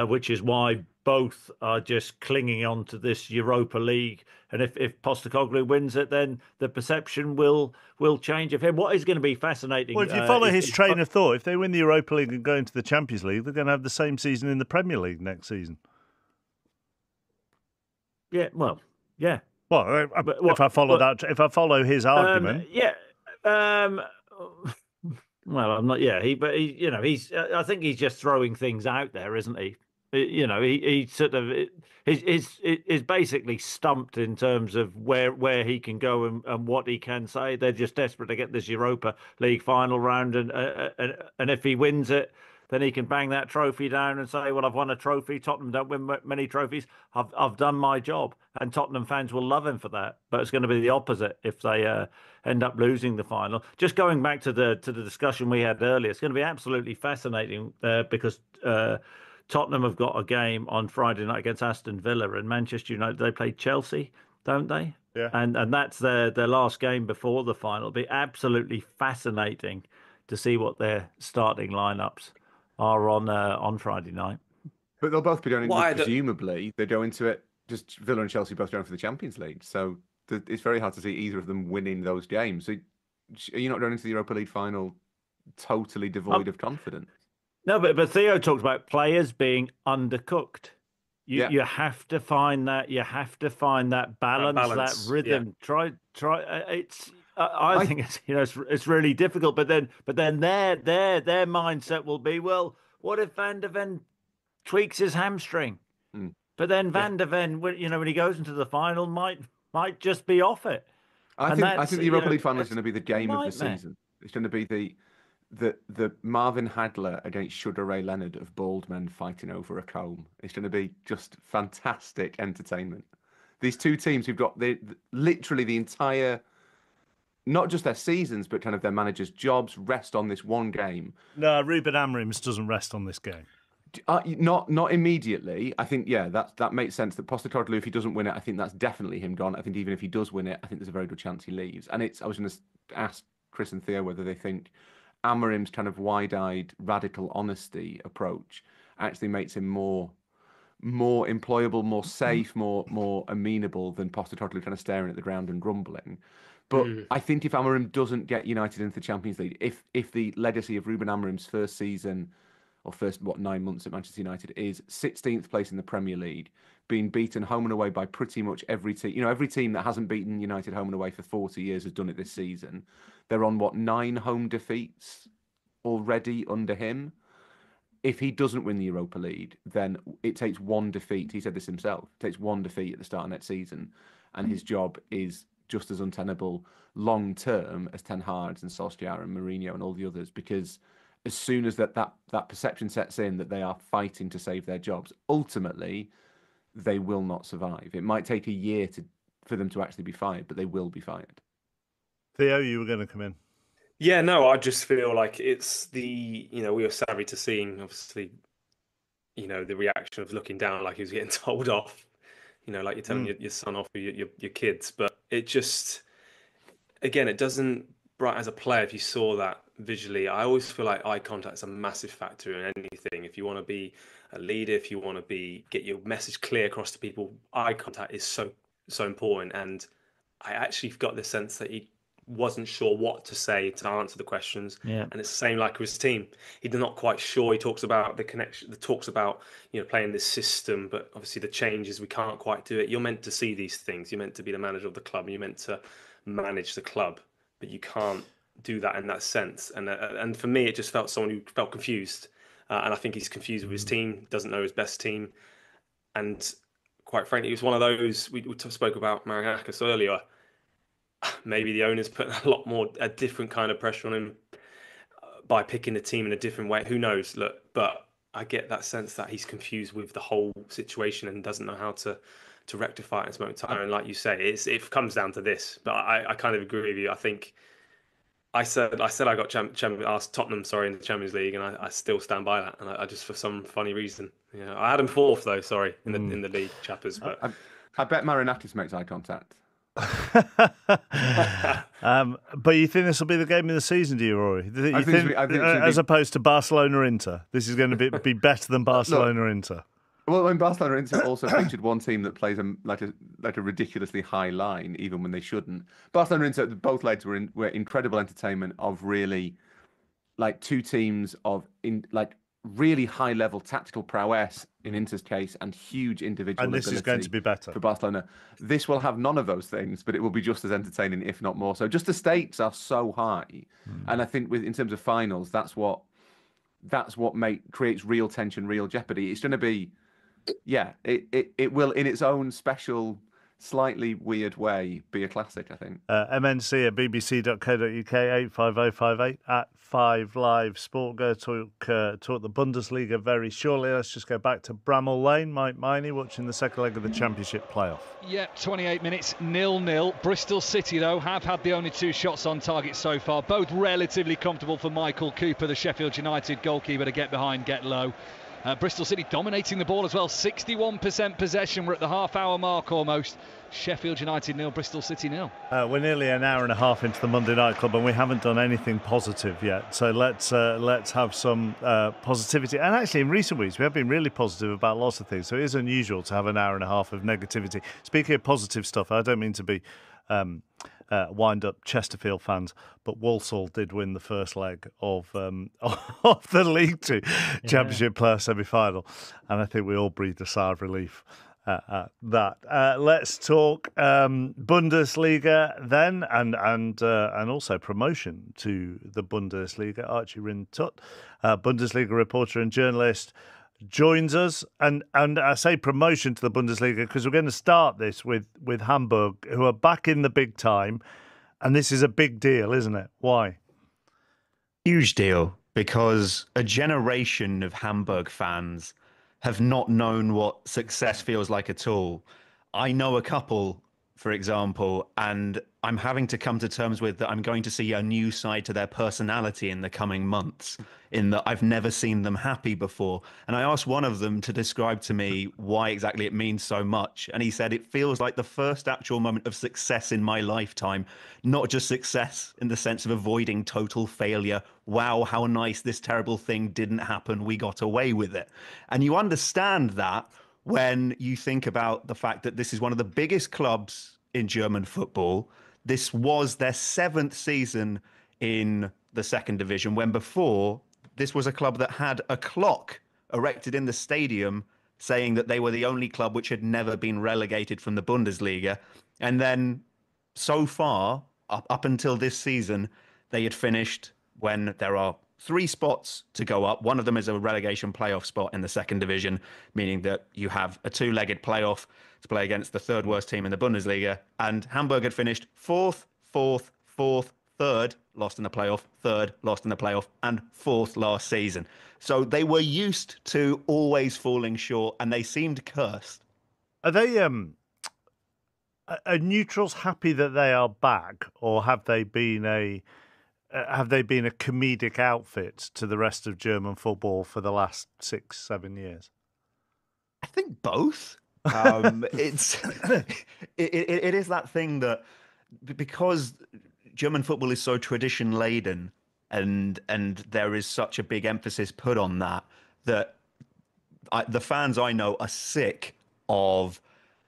which is why both are just clinging on to this Europa League. And if Postecoglou wins it, then the perception will change of him. What is going to be fascinating... Well, if you follow his train of thought, if they win the Europa League and go into the Champions League, they're going to have the same season in the Premier League next season. Yeah, well, yeah. Well, if I follow his argument, well, I'm not. Yeah, I think he's just throwing things out there, isn't he? He sort of is basically stumped in terms of where he can go and what he can say. They're just desperate to get this Europa League final round, and if he wins it, then he can bang that trophy down and say, well, I've won a trophy. Tottenham don't win many trophies. I've done my job. And Tottenham fans will love him for that. But it's going to be the opposite if they end up losing the final. Just going back to the discussion we had earlier, it's going to be absolutely fascinating because Tottenham have got a game on Friday night against Aston Villa, and Manchester United, they play Chelsea, don't they? Yeah. And that's their last game before the final. It'll be absolutely fascinating to see what their starting lineups are on Friday night. But they'll both be going into, presumably, they go into it, just Villa and Chelsea both going for the Champions League. So it's very hard to see either of them winning those games. So are you not going into the Europa League final totally devoid of confidence? No, but Theo talked about players being undercooked. You have to find that. You have to find that balance, that rhythm. Yeah. Try. It's. I think it's really difficult. But then their mindset will be, well, what if Van de Ven tweaks his hamstring? But then Van de Ven, when he goes into the final, might just be off it. I think the Europa League final is going to be the game of the season. It's going to be the Marvin Hagler against Sugar Ray Leonard of bald men fighting over a comb. It's going to be just fantastic entertainment. These two teams who've got literally the entire, not just their seasons, but kind of their managers' jobs rest on this one game. No, Ruben Amorim doesn't rest on this game. Not immediately. I think, that makes sense. That Postecoglou, if he doesn't win it, I think that's definitely him gone. I think even if he does win it, I think there's a very good chance he leaves. And I was going to ask Chris and Theo whether they think Amorim's kind of wide-eyed, radical honesty approach actually makes him more employable, more safe, more amenable than Postecoglou kind of staring at the ground and grumbling. But I think if Amorim doesn't get United into the Champions League, if the legacy of Ruben Amorim's first season or first 9 months at Manchester United is 16th place in the Premier League, being beaten home and away by pretty much every team. Every team that hasn't beaten United home and away for 40 years has done it this season. They're on 9 home defeats already under him. If he doesn't win the Europa League, then it takes one defeat. He said this himself. It takes one defeat at the start of next season, and his job is just as untenable long term as Ten Hag's and Solskjaer and Mourinho and all the others, because as soon as that perception sets in that they are fighting to save their jobs, ultimately they will not survive. It might take a year for them to actually be fired, but they will be fired. Theo, you were going to come in. Yeah, no, I just feel like it's we were savvy to seeing, obviously, the reaction of looking down like he was getting told off, like you're telling your son off, your kids. But it just, again, it doesn't, as a player, if you saw that visually, I always feel like eye contact is a massive factor in anything. If you want to be a leader, if you want to get your message clear across to people, eye contact is so important. And I actually got the sense that he wasn't sure what to say to answer the questions. Yeah. And it's the same like with his team. He's not quite sure. He talks about the connection, talks about, playing this system, but obviously the changes, we can't quite do it. You're meant to see these things. You're meant to be the manager of the club. You're meant to manage the club, but you can't do that in that sense. And for me, it just felt someone who felt confused. And I think he's confused with his team, doesn't know his best team. And quite frankly, it was one of those, we spoke about Maragakis earlier. Maybe the owners put a different kind of pressure on him by picking the team in a different way. Who knows? Look, but I get that sense that he's confused with the whole situation and doesn't know how to rectify it in this moment of time. And like you say, it comes down to this. But I kind of agree with you. I think I said I got asked Tottenham, in the Champions League, and I still stand by that. And I just, for some funny reason, I had him fourth though. In the league, Chappers. But I bet Marinakis makes eye contact. But you think this will be the game of the season, do you, Rory? I think as opposed to Barcelona-Inter, this is going to be better than Barcelona-Inter. Well, when Barcelona-Inter also featured one team that plays like a ridiculously high line, even when they shouldn't. Barcelona-Inter, both legs were incredible entertainment of really, like, two teams of really high level tactical prowess in Inter's case and huge individual ability. And this is going to be better for Barcelona. This will have none of those things, but it will be just as entertaining, if not more so. Just the stakes are so high, and I think in terms of finals, that's what creates real tension, real jeopardy. It's going to be, it will in its own special, slightly weird way be a classic, I think. MNC at bbc.co.uk 85058 at 5 Live Sport. Go talk the Bundesliga very shortly. Let's just go back to Bramall Lane. Mike Miney watching the second leg of the Championship playoff. Yeah, 28 minutes, 0-0. Bristol City, though, have had the only 2 shots on target so far. Both relatively comfortable for Michael Cooper, the Sheffield United goalkeeper, to get behind, get low. Bristol City dominating the ball as well. 61% possession. We're at the half-hour mark almost. Sheffield United 0, Bristol City 0. We're nearly an hour and a half into the Monday Night Club, and we haven't done anything positive yet. So let's have some positivity. And actually, in recent weeks, we have been really positive about lots of things. So it is unusual to have an hour and a half of negativity. Speaking of positive stuff, I don't mean to be wind-up Chesterfield fans, but Walsall did win the first leg of the League Two Championship player semi-final, and I think we all breathed a sigh of relief at that. Let's talk Bundesliga then, and also promotion to the Bundesliga. Archie Rintut, Bundesliga reporter and journalist, joins us, and I say promotion to the Bundesliga because we're going to start this with Hamburg, who are back in the big time, and this is a big deal, isn't it? Why? Huge deal, because a generation of Hamburg fans have not known what success feels like at all. I know a couple, for example, and I'm having to come to terms with that I'm going to see a new side to their personality in the coming months, in that I've never seen them happy before. And I asked one of them to describe to me why exactly it means so much. And he said, it feels like the first actual moment of success in my lifetime, not just success in the sense of avoiding total failure. Wow, how nice, this terrible thing didn't happen. We got away with it. And you understand that when you think about the fact that this is one of the biggest clubs in German football. This was their 7th season in the 2nd division, when before this was a club that had a clock erected in the stadium saying that they were the only club which had never been relegated from the Bundesliga. And then so far, up until this season, they had finished when there are 3 spots to go up. One of them is a relegation playoff spot in the 2nd division, meaning that you have a 2-legged playoff to play against the 3rd worst team in the Bundesliga. And Hamburg had finished 4th, 4th, 4th, 3rd, lost in the playoff, 3rd, lost in the playoff, and 4th last season. So they were used to always falling short, and they seemed cursed. Are they are neutrals happy that they are back, or have they been a comedic outfit to the rest of German football for the last 6-7 years? I think both. It is that thing that, because German football is so tradition laden, and there is such a big emphasis put on that the fans I know are sick of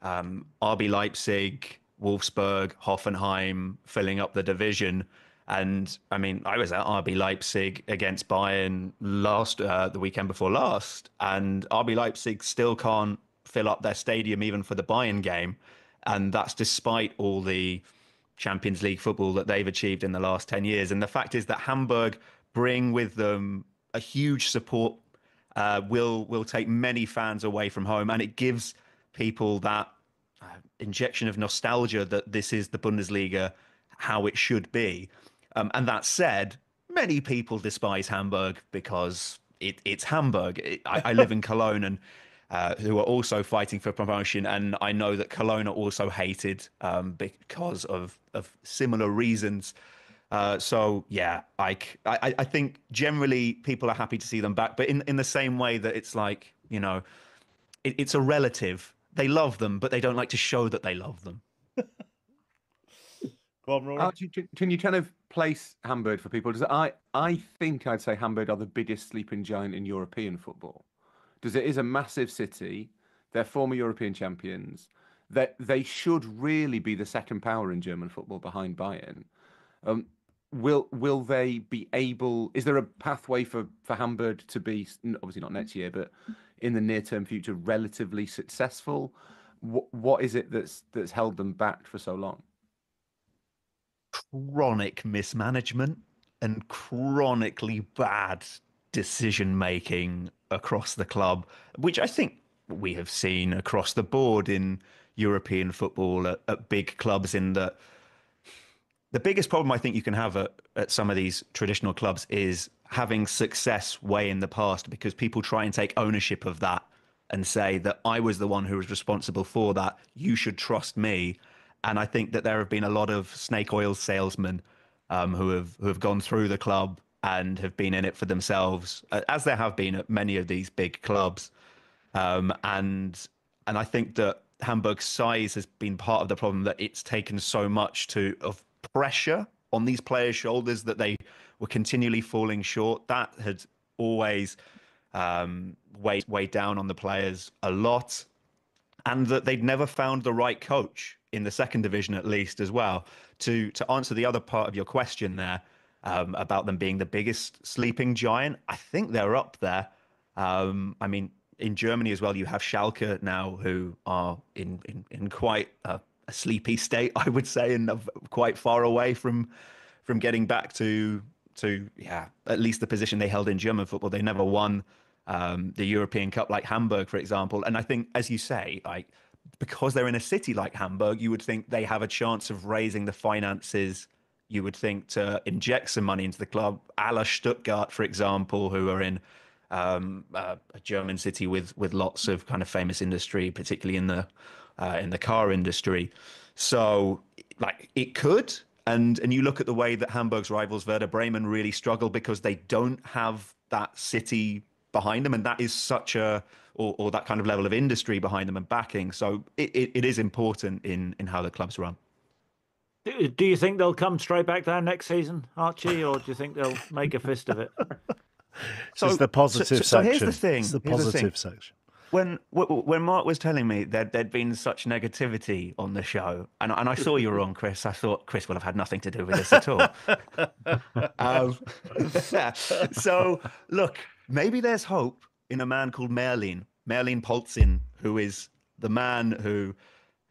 RB Leipzig, Wolfsburg, Hoffenheim filling up the division. And I mean, I was at RB Leipzig against Bayern the weekend before last, and RB Leipzig still can't fill up their stadium even for the Bayern game. And that's despite all the Champions League football that they've achieved in the last 10 years. And the fact is that Hamburg bring with them a huge support, will take many fans away from home. And it gives people that injection of nostalgia that this is the Bundesliga, how it should be. And that said, many people despise Hamburg because it's Hamburg. I live in Cologne, and who are also fighting for promotion, and I know that Cologne are also hated because of similar reasons. So yeah, I think generally people are happy to see them back, but in the same way that it's like, you know, it's a relative. They love them, but they don't like to show that they love them. Go on, Rory. Can you kind of place Hamburg for people? I think I'd say Hamburg are the biggest sleeping giant in European football. It is a massive city. They're former European champions. They should really be the second power in German football behind Bayern. Will they be able? Is there a pathway for Hamburg to be, obviously not next year, but in the near term future, relatively successful? What is it that's held them back for so long? Chronic mismanagement and chronically bad decision making across the club, which I think we have seen across the board in European football at big clubs. In the biggest problem I think you can have at some of these traditional clubs is having success way in the past, because people try and take ownership of that and say that I was the one who was responsible for that. You should trust me. And I think that there have been a lot of snake oil salesmen who have gone through the club and have been in it for themselves, as there have been at many of these big clubs. And I think that Hamburg's size has been part of the problem, that it's taken so much of pressure on these players' shoulders that they were continually falling short. That had always weighed down on the players a lot, and that they'd never found the right coach in the second division, at least, as well. To answer the other part of your question there, about them being the biggest sleeping giant, I think they're up there. I mean, in Germany as well, you have Schalke now, who are in quite a sleepy state, I would say, and quite far away from getting back to at least the position they held in German football. They never won the European Cup like Hamburg, for example. And I think, as you say, because they're in a city like Hamburg, you would think they have a chance of raising the finances. You would think to inject some money into the club, a la Stuttgart, for example, who are in a German city with lots of kind of famous industry, particularly in the car industry. So, it could. And you look at the way that Hamburg's rivals Werder Bremen really struggle, because they don't have that city behind them, and that is such or that kind of level of industry behind them and backing. So it is important in how the clubs run. Do you think they'll come straight back down next season, Archie, or do you think they'll make a fist of it? So it's the positive section. So here's the thing. It's the positive section. When Mark was telling me that there'd been such negativity on the show, and I saw you were on, Chris, I thought Chris will have had nothing to do with this at all. So, look, maybe there's hope in a man called Merlin Polzin, who is the man who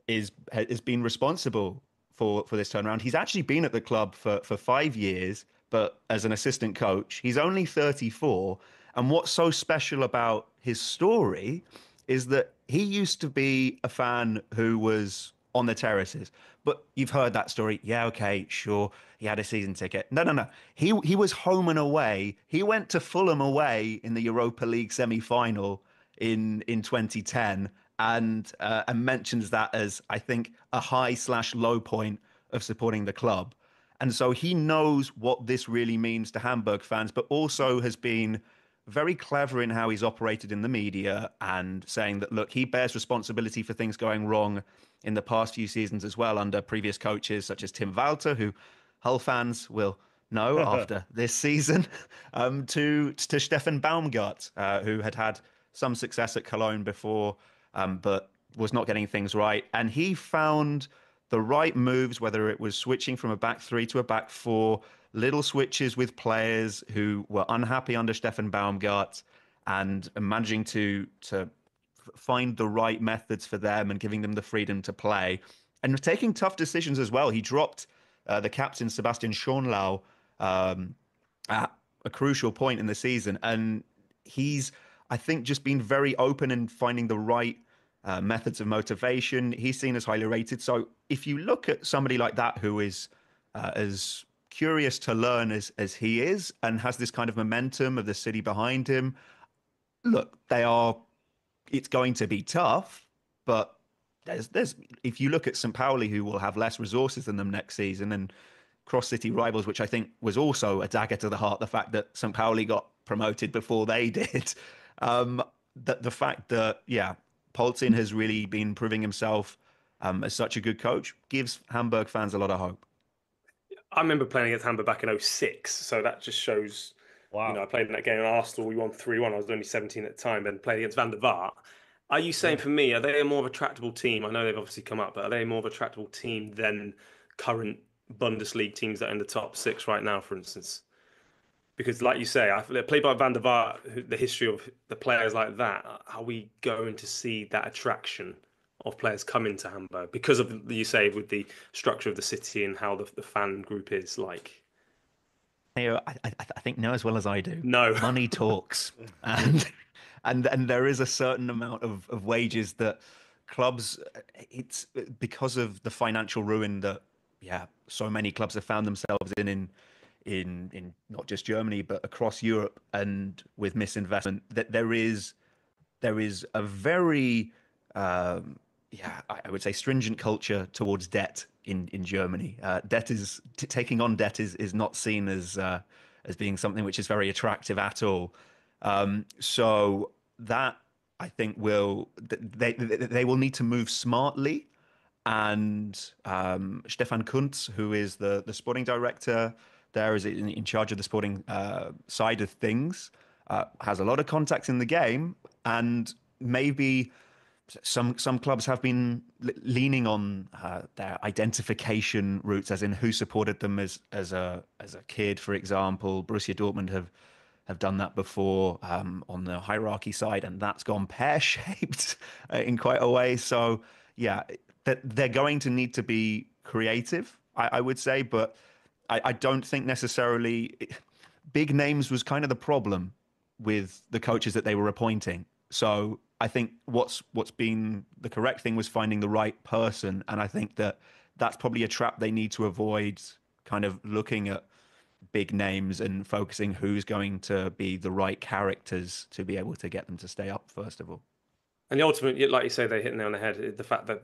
has been responsible for this turnaround. He's actually been at the club for 5 years, but as an assistant coach. He's only 34. And what's so special about his story is that he used to be a fan who was on the terraces. But you've heard that story. Yeah, okay, sure. He had a season ticket. No. He was home and away. He went to Fulham away in the Europa League semi-final in 2010 and mentions that as, I think, a high/low point of supporting the club. And so he knows what this really means to Hamburg fans, but also has been very clever in how he's operated in the media and saying that, look, he bears responsibility for things going wrong in the past few seasons as well under previous coaches such as Tim Walter, who Hull fans will know after this season, to Stefan Baumgart, who had some success at Cologne before, but was not getting things right. And he found the right moves, whether it was switching from a back three to a back four, little switches with players who were unhappy under Stefan Baumgart, and managing to find the right methods for them and giving them the freedom to play, and taking tough decisions as well. He dropped the captain Sebastian Schonlau at a crucial point in the season, and he's, I think, just been very open in finding the right methods of motivation. He's seen as highly rated. So if you look at somebody like that who is as curious to learn as he is and has this kind of momentum of the city behind him, look, it's going to be tough, but there's if you look at St. Pauli, who will have less resources than them next season, and cross-city rivals, which I think was also a dagger to the heart, the fact that St. Pauli got promoted before they did. The fact that, Polzin has really been proving himself as such a good coach gives Hamburg fans a lot of hope. I remember playing against Hamburg back in 2006, so that just shows. Wow. You know, I played in that game at Arsenal. We won 3-1. I was only 17 at the time, and played against Van der Vaart. Are you saying for me, are they a more of a tractable team? I know they've obviously come up, but are they more of a tractable team than current Bundesliga teams that are in the top 6 right now, for instance? Because, like you say, played by Van der Vaart, the history of the players like that. Are we going to see that attraction of players coming to Hamburg because of, you say, with the structure of the city and how the fan group is like? I think know as well as I do. No, money talks, and there is a certain amount of wages that clubs. It's because of the financial ruin that so many clubs have found themselves in not just Germany but across Europe, and with misinvestment, that there is a very I would say stringent culture towards debt in Germany. Debt is taking on debt is not seen as being something which is very attractive at all. So that, I think, they will need to move smartly. And Stefan Kuntz, who is the sporting director there, is in charge of the sporting side of things, has a lot of contacts in the game, and maybe some clubs have been leaning on their identification routes, as in who supported them as a kid, for example. Borussia Dortmund have done that before on the hierarchy side, and that's gone pear-shaped in quite a way. So yeah, that they're going to need to be creative, I would say, but I don't think necessarily big names was kind of the problem with the coaches that they were appointing. So I think what's been the correct thing was finding the right person, and I think that's probably a trap they need to avoid, kind of looking at big names and focusing who's going to be the right characters to be able to get them to stay up, first of all. And the ultimate, like you say, they hit the nail on the head, the fact that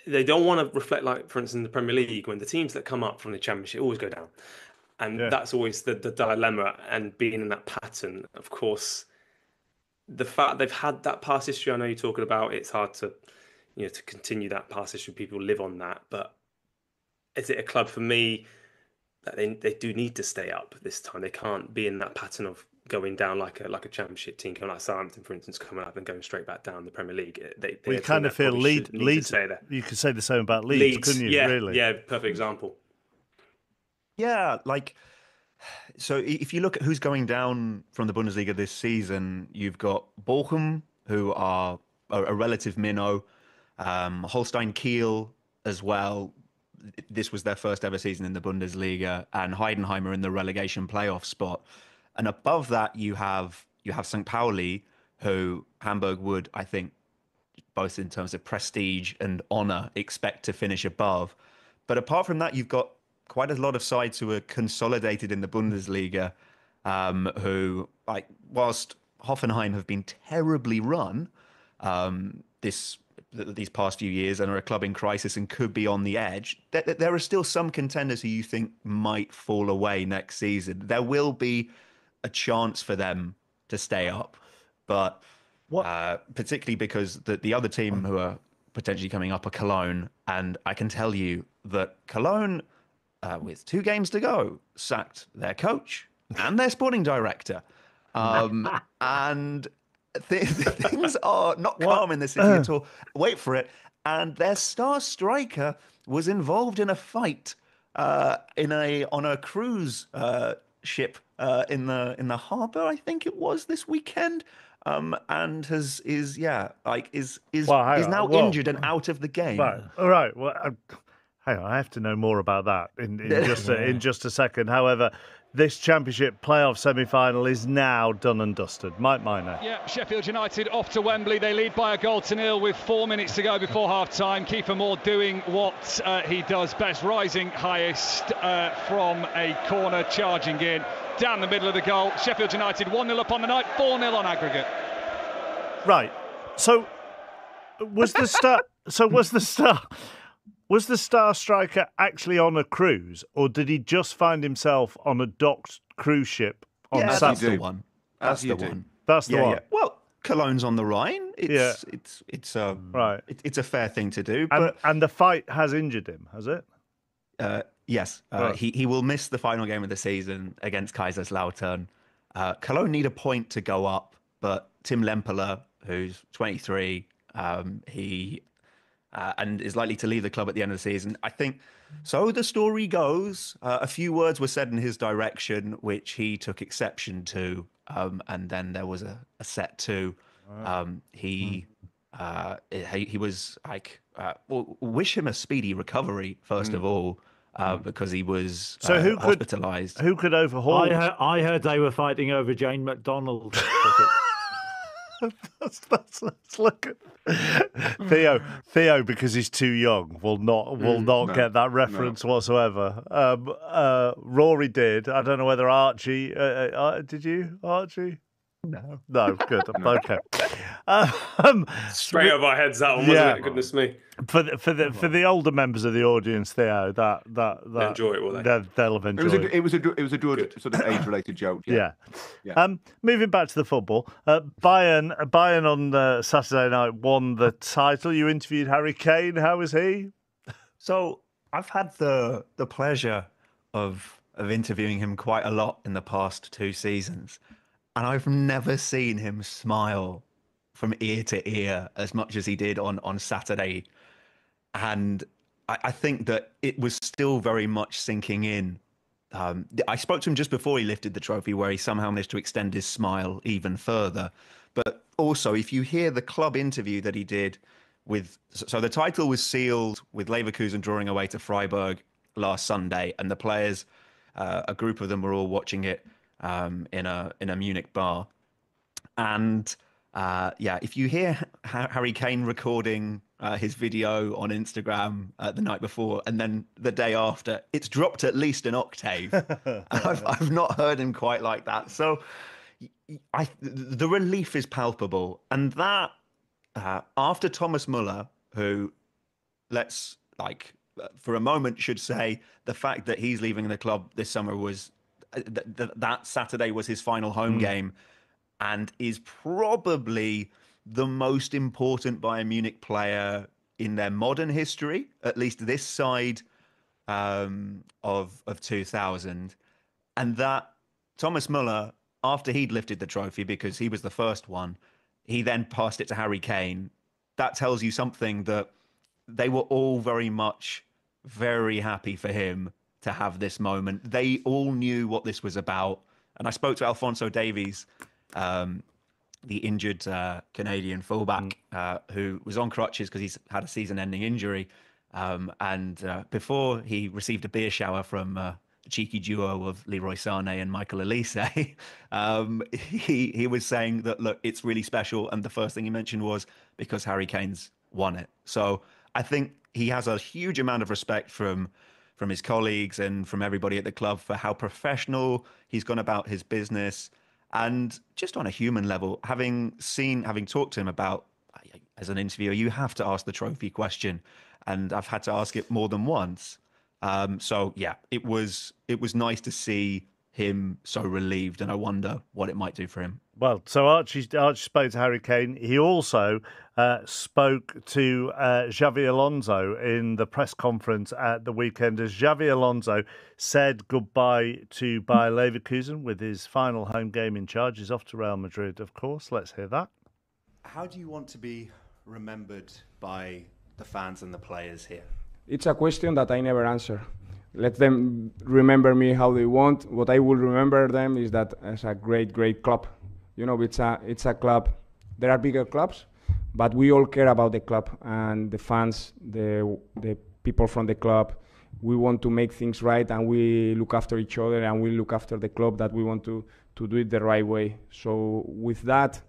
they don't want to reflect, like, for instance, in the Premier League, when the teams that come up from the Championship always go down. And that's always the dilemma, and being in that pattern, of course. The fact they've had that past history, I know you're talking about, it's hard to, to continue that past history. People live on that, but is it a club for me that they do need to stay up this time? They can't be in that pattern of going down like a Championship team, coming like Southampton, for instance, coming up and going straight back down the Premier League. We kind of feel Leeds. You could say the same about Leeds, couldn't you? Yeah, really? Yeah, perfect example. Yeah, like. So if you look at who's going down from the Bundesliga this season, you've got Bochum, who are a relative minnow, Holstein Kiel as well. This was their first ever season in the Bundesliga, and Heidenheim are in the relegation playoff spot. And above that, you have St. Pauli, who Hamburg would, I think, both in terms of prestige and honour, expect to finish above. But apart from that, you've got quite a lot of sides who are consolidated in the Bundesliga, who, like, whilst Hoffenheim have been terribly run these past few years and are a club in crisis and could be on the edge, there are still some contenders who you think might fall away next season. There will be a chance for them to stay up, but particularly because the other team who are potentially coming up are Cologne, and I can tell you that Cologne, with 2 games to go, sacked their coach and their sporting director. And things are not calm in the city at all. Wait for it. And their star striker was involved in a fight on a cruise ship in the harbour, I think it was, this weekend. And is now injured and out of the game. Right. All right. Well, hang on, I have to know more about that in just a second. However, this Championship playoff semi-final is now done and dusted. Mike Minor. Yeah, Sheffield United off to Wembley. They lead by a 1-0 with 4 minutes to go before half-time. Kiefer Moore doing what he does best, rising highest from a corner, charging in down the middle of the goal. Sheffield United 1-0 up on the night, 4-0 on aggregate. Right. So was the star striker actually on a cruise, or did he just find himself on a docked cruise ship on Saturday? That's the one. That's the one. That's the one. Yeah. Well, Cologne's on the Rhine. It's a fair thing to do. But and the fight has injured him, has it? Yes, he will miss the final game of the season against Kaiserslautern. Cologne need a point to go up, but Tim Lemperle, who's 23, he and is likely to leave the club at the end of the season. I think, so the story goes, a few words were said in his direction, which he took exception to, and then there was a set to. He was like, well, wish him a speedy recovery, first of all, because he was hospitalised. Who could overhaul? I heard they were fighting over Jane McDonald. Let's look at Theo, because he's too young, will not get that reference whatsoever. Rory did. I don't know whether Archie did you, Archie? No, good. Okay. Straight over our heads, that one, wasn't it? Goodness me. For the older members of the audience, Theo, that they'll enjoy it, will they? They'll have enjoyed it. It was a good sort of age-related joke. Yeah. Moving back to the football, Bayern on Saturday night won the title. You interviewed Harry Kane. How was he? So I've had the pleasure of interviewing him quite a lot in the past 2 seasons. And I've never seen him smile from ear to ear as much as he did on Saturday. And I think that it was still very much sinking in. I spoke to him just before he lifted the trophy, where he somehow managed to extend his smile even further. But also, if you hear the club interview that he did so the title was sealed with Leverkusen drawing away to Freiburg last Sunday, and the players, a group of them were all watching it in a Munich bar. And if you hear Harry Kane recording his video on Instagram the night before and then the day after, it's dropped at least an octave. I've not heard him quite like that. So the relief is palpable. And that after Thomas Müller, who for a moment should say the fact that he's leaving the club this summer was that Saturday was his final home game, and is probably the most important Bayern Munich player in their modern history, at least this side of 2000. And that Thomas Müller, after he'd lifted the trophy, because he was the first one, he then passed it to Harry Kane. That tells you something, that they were all very happy for him to have this moment. They all knew what this was about. And I spoke to Alphonso Davies, the injured Canadian fullback, who was on crutches because he's had a season-ending injury. And before he received a beer shower from a cheeky duo of Leroy Sané and Michael Elise, he was saying that, look, it's really special. And the first thing he mentioned was because Harry Kane's won it. So I think he has a huge amount of respect from his colleagues and from everybody at the club for how professional he's gone about his business. And just on a human level, having talked to him about, as an interviewer, you have to ask the trophy question. And I've had to ask it more than once. It was nice to see him so relieved, and I wonder what it might do for him. Well, so Archie spoke to Harry Kane. He also spoke to Xavi Alonso in the press conference at the weekend, as Xavi Alonso said goodbye to Bayer Leverkusen with his final home game in charge. He's off to Real Madrid, of course. Let's hear that. How do you want to be remembered by the fans and the players here? It's a question that I never answer. Let them remember me how they want. What I will remember them is that as a great, great club. You know, it's a club. There are bigger clubs, but we all care about the club and the fans, the people from the club. We want to make things right, and we look after each other, and we look after the club, that we want to do it the right way. So with that,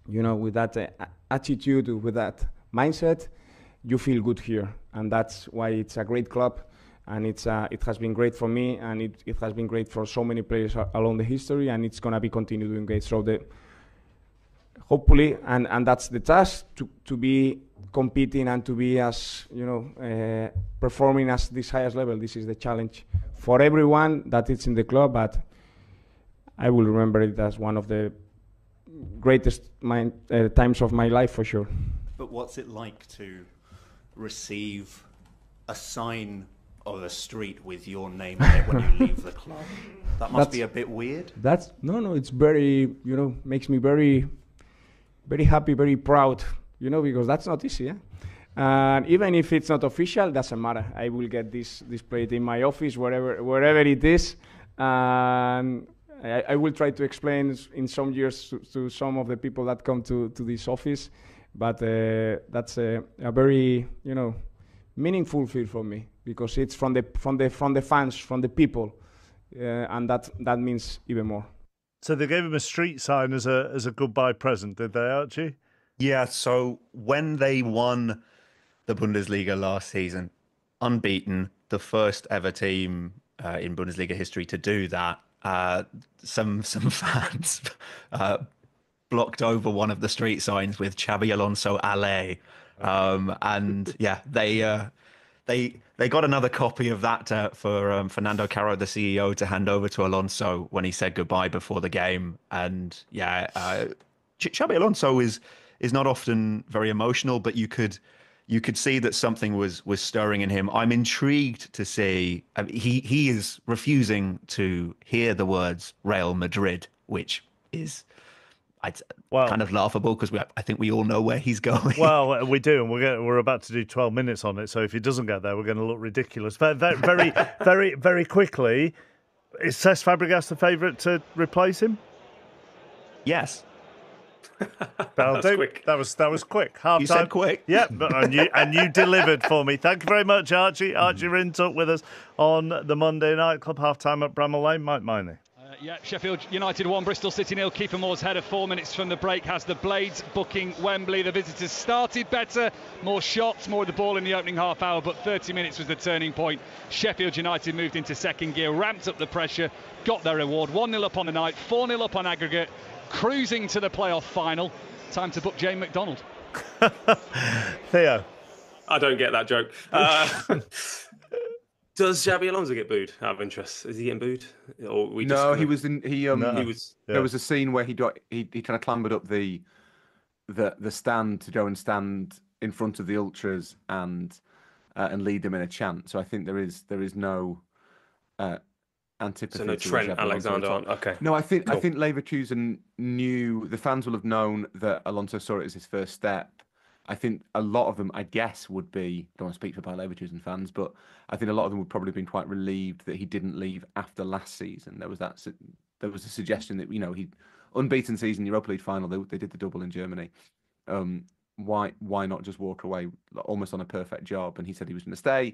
you know, with that attitude, with that mindset, you feel good here, and that's why it's a great club. And it has been great for me, and it has been great for so many players along the history, and it's gonna be continue doing great. So hopefully, and that's the task, to be competing and to be as, you know, performing at this highest level. This is the challenge for everyone that is in the club, but I will remember it as one of the greatest times of my life for sure. But what's it like to receive a sign of a street with your name on it when you leave the club. That must be a bit weird. No, it's very, makes me very, very happy, very proud, because that's not easy, yeah? And even if it's not official, doesn't matter. I will get this plate in my office, wherever it is, and I will try to explain in some years to some of the people that come to this office. But that's a very meaningful feel for me, because it's from the fans, from the people, and that means even more. So they gave him a street sign as a goodbye present, did they, Archie? Yeah. So when they won the Bundesliga last season, unbeaten, the first ever team in Bundesliga history to do that, some fans blocked over one of the street signs with Xabi Alonso Ale, and yeah, they got another copy of that for Fernando Caro, the CEO, to hand over to Alonso when he said goodbye before the game. And yeah, Xabi Alonso is not often very emotional, but you could see that something was stirring in him. I'm intrigued to see. He is refusing to hear the words Real Madrid, which is kind of laughable, because I think we all know where he's going. Well, we do, and we're about to do 12 minutes on it. So if he doesn't get there, we're going to look ridiculous. But very, very, very quickly, is Cesc Fabregas the favourite to replace him? Yes. That'll do. Quick. That was quick. Half you time. Said quick. Yep, and you delivered for me. Thank you very much, Archie. Archie Rintook with us on the Monday Night Club, half-time at Bramall Lane. Mike Miney. Yeah, Sheffield United 1, Bristol City 0. Kiefer Moore's header 4 minutes from the break has the Blades booking Wembley. The visitors started better, more shots, more of the ball in the opening half hour, but 30 minutes was the turning point. Sheffield United moved into second gear, ramped up the pressure, got their reward. 1-0 up on the night, 4-0 up on aggregate, cruising to the playoff final. Time to book Jane McDonald. Theo. I don't get that joke. Does Xabi Alonso get booed out of interest? Is he getting booed? Or we just he was in. He was. Yeah. There was a scene where he kind of clambered up the stand to go and stand in front of the ultras and lead them in a chant. So I think there is no antipathy. So no Trent, Alexander-Arnold. Okay. No, I think Leverkusen knew, the fans will have known that Alonso saw it as his first step. I think a lot of them, I guess, would be, don't want to speak for Bayer Leverkusen fans, but I think a lot of them would probably have been quite relieved that he didn't leave after last season. There was a suggestion that, he unbeaten season, Europa League final, they did the double in Germany. Why not just walk away almost on a perfect job? And he said he was going to stay.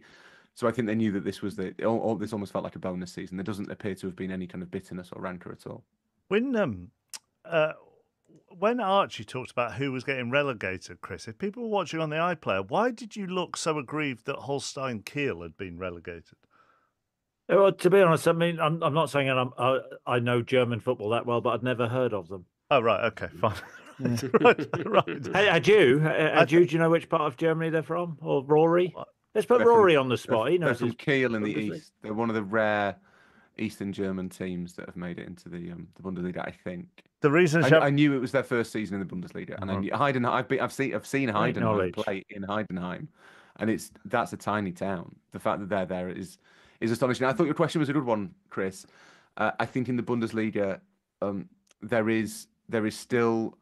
So I think they knew that this was this almost felt like a bonus season. There doesn't appear to have been any kind of bitterness or rancour at all. When Archie talked about who was getting relegated, Chris, if people were watching on the iPlayer, why did you look so aggrieved that Holstein Kiel had been relegated? Well, to be honest, I mean, I'm not saying I know German football that well, but I'd never heard of them. Oh, right, okay, fine. right. Hey, had you? Do you know which part of Germany they're from? Or Rory? Let's put Rory on the spot. He knows. They're from Kiel in the east. They're one of the rare Eastern German teams that have made it into the Bundesliga, I think. The reason I knew it was their first season in the Bundesliga, and I knew I've seen Heidenheim play in Heidenheim, and that's a tiny town. The fact that they're there is astonishing. I thought your question was a good one, Chris. I think in the Bundesliga, there is still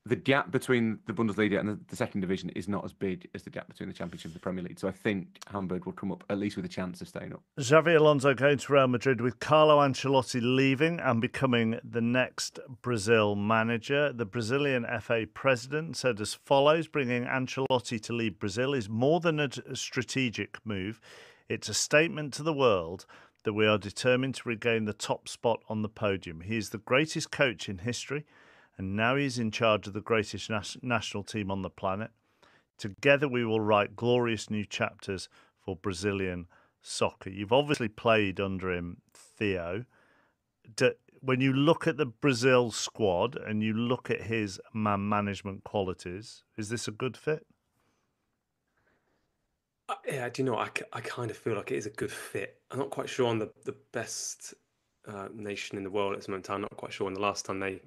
the gap between the Bundesliga and the second division is not as big as the gap between the Championship and the Premier League. So I think Hamburg will come up at least with a chance of staying up. Xabi Alonso going to Real Madrid with Carlo Ancelotti leaving and becoming the next Brazil manager. The Brazilian FA president said as follows: bringing Ancelotti to lead Brazil is more than a strategic move. It's a statement to the world that we are determined to regain the top spot on the podium. He is the greatest coach in history, and now he's in charge of the greatest national team on the planet. Together we will write glorious new chapters for Brazilian soccer. You've obviously played under him, Theo. When you look at the Brazil squad and you look at his man management qualities, is this a good fit? Yeah, do you know, I kind of feel like it is a good fit. I'm not quite sure on the best nation in the world at this moment in time. I'm not quite sure when the last time they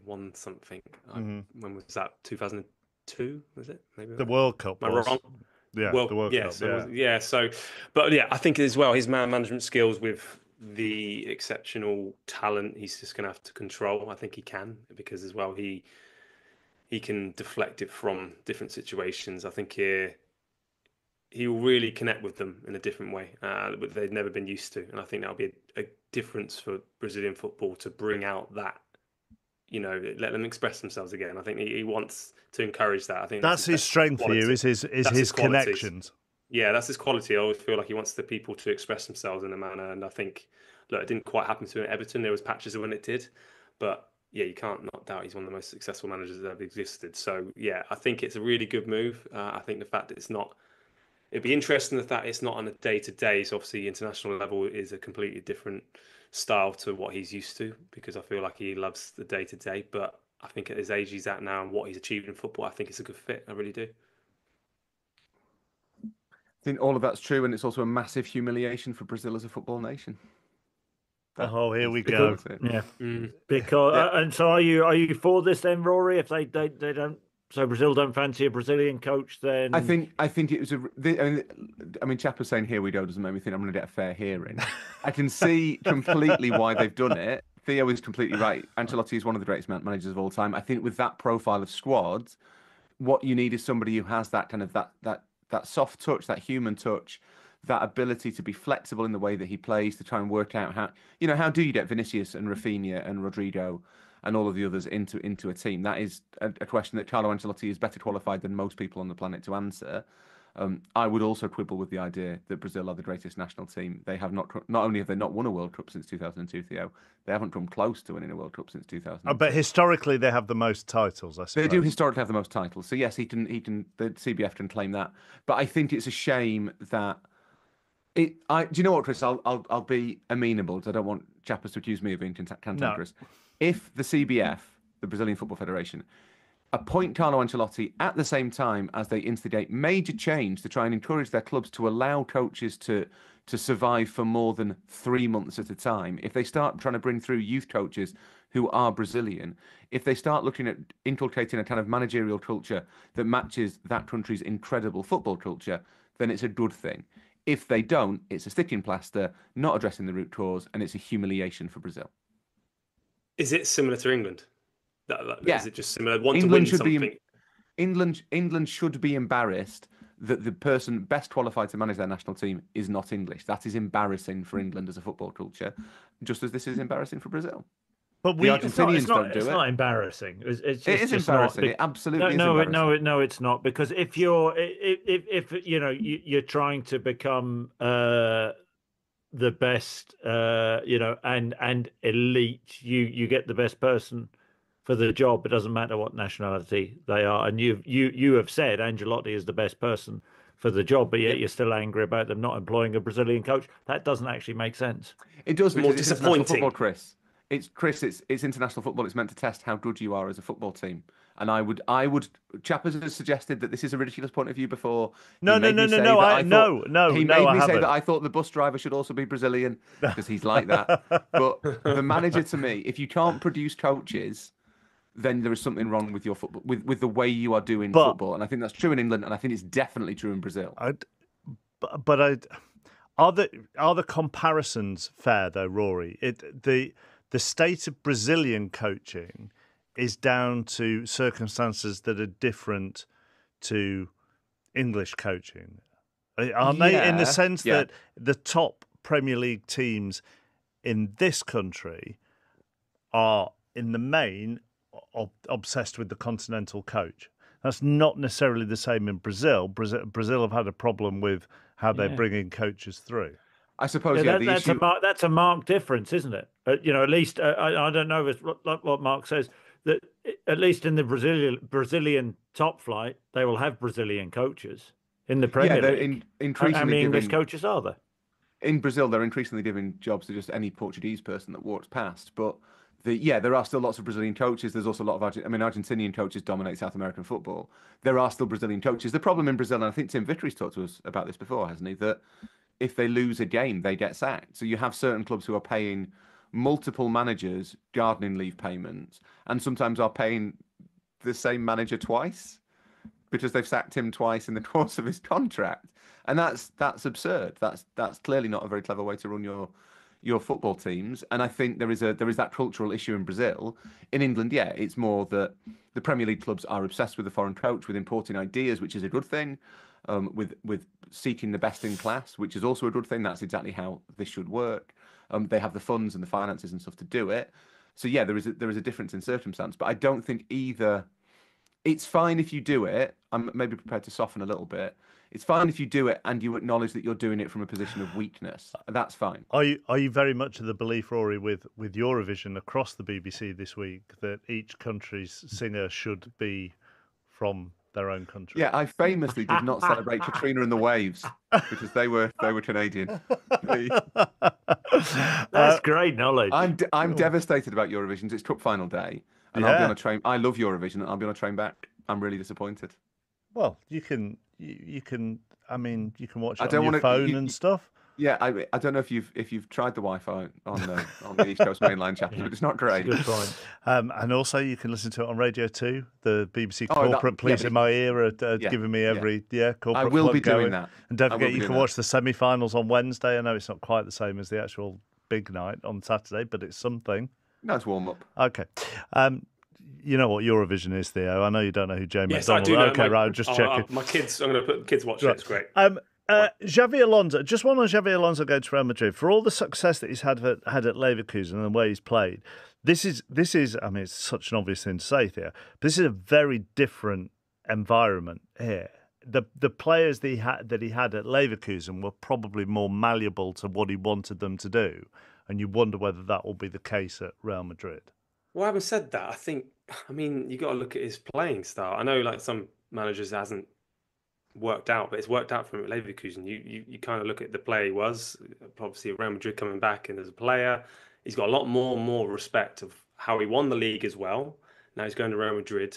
won something. When was that? 2002, was it? Maybe the World Cup. Am I wrong? Yeah, well, the World yeah, Cup. so, yeah. So, but yeah, I think as well his man management skills with the exceptional talent he's just going to have to control. I think he can, because as well he can deflect it from different situations. I think he will really connect with them in a different way that they've never been used to, and I think that'll be a difference for Brazilian football to bring out that. Let them express themselves again. I think he wants to encourage that. I think that's his strength for you. Is his connections. Yeah, that's his quality. I always feel like he wants the people to express themselves in a manner, and I think, look, it didn't quite happen to him at Everton. There was patches of when it did, but yeah, you can't not doubt he's one of the most successful managers that ever existed. So yeah, I think it's a really good move. I think the fact that it'd be interesting the fact it's not on a day-to-day. So obviously, international level is a completely different style to what he's used to, because I feel like he loves the day-to-day. But I think at his age he's at now and what he's achieved in football, I think it's a good fit. I really do. I think all of that's true, and it's also a massive humiliation for Brazil as a football nation. Here we go. Yeah, because and so are you for this then, Rory? If they don't, so Brazil don't fancy a Brazilian coach, then I think it was I mean, Chap was saying here we go doesn't make me think I'm going to get a fair hearing. I can see completely why they've done it. Theo is completely right. Ancelotti is one of the greatest managers of all time. I think with that profile of squad, what you need is somebody who has that kind of that soft touch, that human touch, that ability to be flexible in the way that he plays, to try and work out how do you get Vinicius and Rafinha and Rodrigo and all of the others into a team? That is a question that Carlo Ancelotti is better qualified than most people on the planet to answer. I would also quibble with the idea that Brazil are the greatest national team. They have not only have they not won a World Cup since 2002, Theo, they haven't come close to winning a World Cup since 2000. But historically, they have the most titles. I suppose they do historically have the most titles. So yes, he can. The CBF can claim that. But I think it's a shame that do you know what, Chris? I'll be amenable, because I don't want Chappers to accuse me of being cantankerous. No. If the CBF, the Brazilian Football Federation, appoint Carlo Ancelotti at the same time as they instigate major change to try and encourage their clubs to allow coaches to survive for more than 3 months at a time, if they start trying to bring through youth coaches who are Brazilian, if they start looking at inculcating a kind of managerial culture that matches that country's incredible football culture, then it's a good thing. If they don't, it's a sticking plaster, not addressing the root cause, and it's a humiliation for Brazil. Is it similar to England? Yeah. Is it just similar? England should be embarrassed that the person best qualified to manage their national team is not English. That is embarrassing for England as a football culture, just as this is embarrassing for Brazil. But the Argentinians don't do it. It's not embarrassing. It is embarrassing. It absolutely is embarrassing. No, it's not. Because if you're trying to become the best, and elite, you get the best person for the job. It doesn't matter what nationality they are. And you have said Ancelotti is the best person for the job, but yet you're still angry about them not employing a Brazilian coach. That doesn't actually make sense. It does. More disappointing. Football, Chris. It's international football. It's meant to test how good you are as a football team. And I would. Chappers has suggested that this is a ridiculous point of view before. No. He made me say that I thought the bus driver should also be Brazilian, because he's like that. But the manager, to me, if you can't produce coaches, then there is something wrong with your football, with the way you are doing football. And I think that's true in England, and I think it's definitely true in Brazil. Are the comparisons fair though, Rory? The state of Brazilian coaching is down to circumstances that are different to English coaching. Aren't they? In the sense that the top Premier League teams in this country are, in the main, obsessed with the continental coach. That's not necessarily the same in Brazil. Brazil have had a problem with how they're bringing coaches through. I suppose that's a marked difference, isn't it? At least I don't know if it's like what Mark says, that at least in the Brazilian top flight, they will have Brazilian coaches in the Premier League. How many English coaches are there? In Brazil, they're increasingly giving jobs to just any Portuguese person that walks past. But there are still lots of Brazilian coaches. There's also a lot of Argentinian coaches dominate South American football. There are still Brazilian coaches. The problem in Brazil, and I think Tim Vitry's talked to us about this before, hasn't he? That if they lose a game, they get sacked. So you have certain clubs who are paying multiple managers gardening leave payments, and sometimes are paying the same manager twice. because they've sacked him twice in the course of his contract, and that's absurd. That's clearly not a very clever way to run your football teams. And I think there is that cultural issue in Brazil. In England, yeah, it's more that the Premier League clubs are obsessed with the foreign coach, with importing ideas, which is a good thing, with seeking the best in class, which is also a good thing. That's exactly how this should work. They have the funds and the finances and stuff to do it. So yeah, there is a difference in circumstance, but I don't think either. It's fine if you do it. I'm maybe prepared to soften a little bit. It's fine if you do it and you acknowledge that you're doing it from a position of weakness. That's fine. Are you very much of the belief, Rory, with Eurovision across the BBC this week, that each country's singer should be from their own country? Yeah, I famously did not celebrate Katrina and the Waves because they were Canadian. That's great knowledge. I'm devastated about Eurovision. It's Cup final day, and I'll be on a train. I love Eurovision, and I'll be on a train back. I'm really disappointed. Well, you can. I mean, you can watch it on your phone and stuff. Yeah, I don't know if you've tried the Wi-Fi on the East Coast mainline, Chapman, but it's not great. Good point. And also, you can listen to it on Radio 2. The BBC corporate police in my ear are giving me every corporate. I will be going. doing that. And don't forget, you can watch the semi-finals on Wednesday. I know it's not quite the same as the actual big night on Saturday, but it's something. Nice warm up. Okay. You know what Eurovision is, Theo. I know you don't know who Jamie McDonald is. I do know. Okay, right, just checking. My kids, I'm going to put kids watch it. It's great. Xavi Alonso, just one on Xavi Alonso going to Real Madrid. For all the success that he's had at Leverkusen and the way he's played, this is. I mean, it's such an obvious thing to say, Theo. But this is a very different environment here. The players that he had at Leverkusen were probably more malleable to what he wanted them to do, and you wonder whether that will be the case at Real Madrid. Well, having said that, I mean, you got to look at his playing style. I know, like some managers, it hasn't worked out, but it's worked out for him at Leverkusen. You kind of look at the player he was. Obviously, Real Madrid coming back, and as a player, he's got a lot more respect of how he won the league as well. Now he's going to Real Madrid.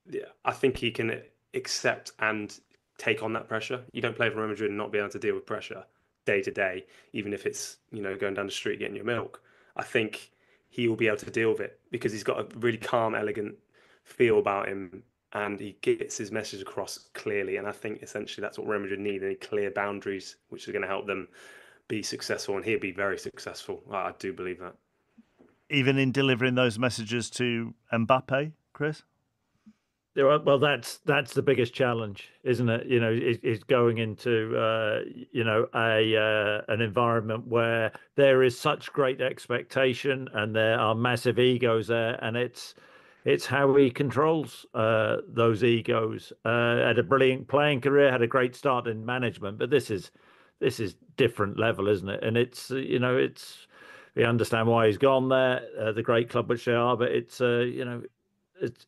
Yeah, I think he can accept and take on that pressure. You don't play for Real Madrid and not be able to deal with pressure day to day, even if it's going down the street getting your milk. I think he will be able to deal with it because he's got a really calm, elegant feel about him, and he gets his message across clearly. And I think essentially that's what Real Madrid need, any clear boundaries, which are going to help them be successful, and he'll be very successful. I do believe that. Even in delivering those messages to Mbappe, Chris? Well, that's the biggest challenge, isn't it? Is going into an environment where there is such great expectation and there are massive egos there, and it's how he controls those egos. Had a brilliant playing career, had a great start in management, but this is different level, isn't it? And it's we understand why he's gone there, the great club which they are, but it's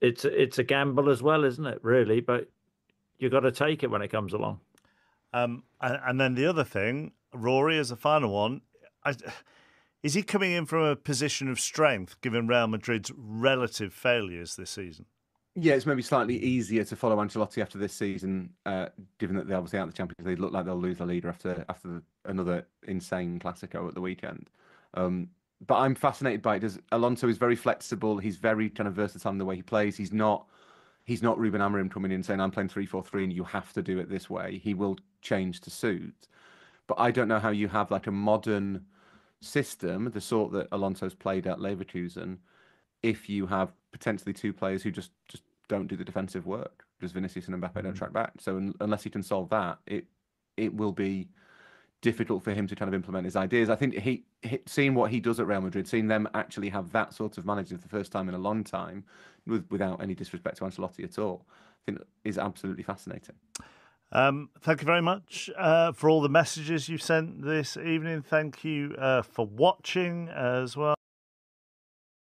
It's a gamble as well, isn't it? Really, but you got to take it when it comes along. And then the other thing, Rory, as a final one, is he coming in from a position of strength given Real Madrid's relative failures this season? Yeah, it's maybe slightly easier to follow Ancelotti after this season, given that they're obviously out of the Champions League. Look like they'll lose the leader after another insane Clasico at the weekend. But I'm fascinated by it. Alonso is very flexible. He's very kind of versatile in the way he plays. He's not Ruben Amorim coming in saying, I'm playing 3-4-3 and you have to do it this way. He will change to suit. But I don't know how you have like a modern system, the sort that Alonso's played at Leverkusen, if you have potentially two players who just don't do the defensive work. Just Vinicius and Mbappe don't track back. So unless he can solve that, it will be difficult for him to kind of implement his ideas. I think he seeing what he does at Real Madrid, seeing them actually have that sort of manager for the first time in a long time, without any disrespect to Ancelotti at all, I think is absolutely fascinating. Thank you very much for all the messages you've sent this evening. Thank you for watching as well.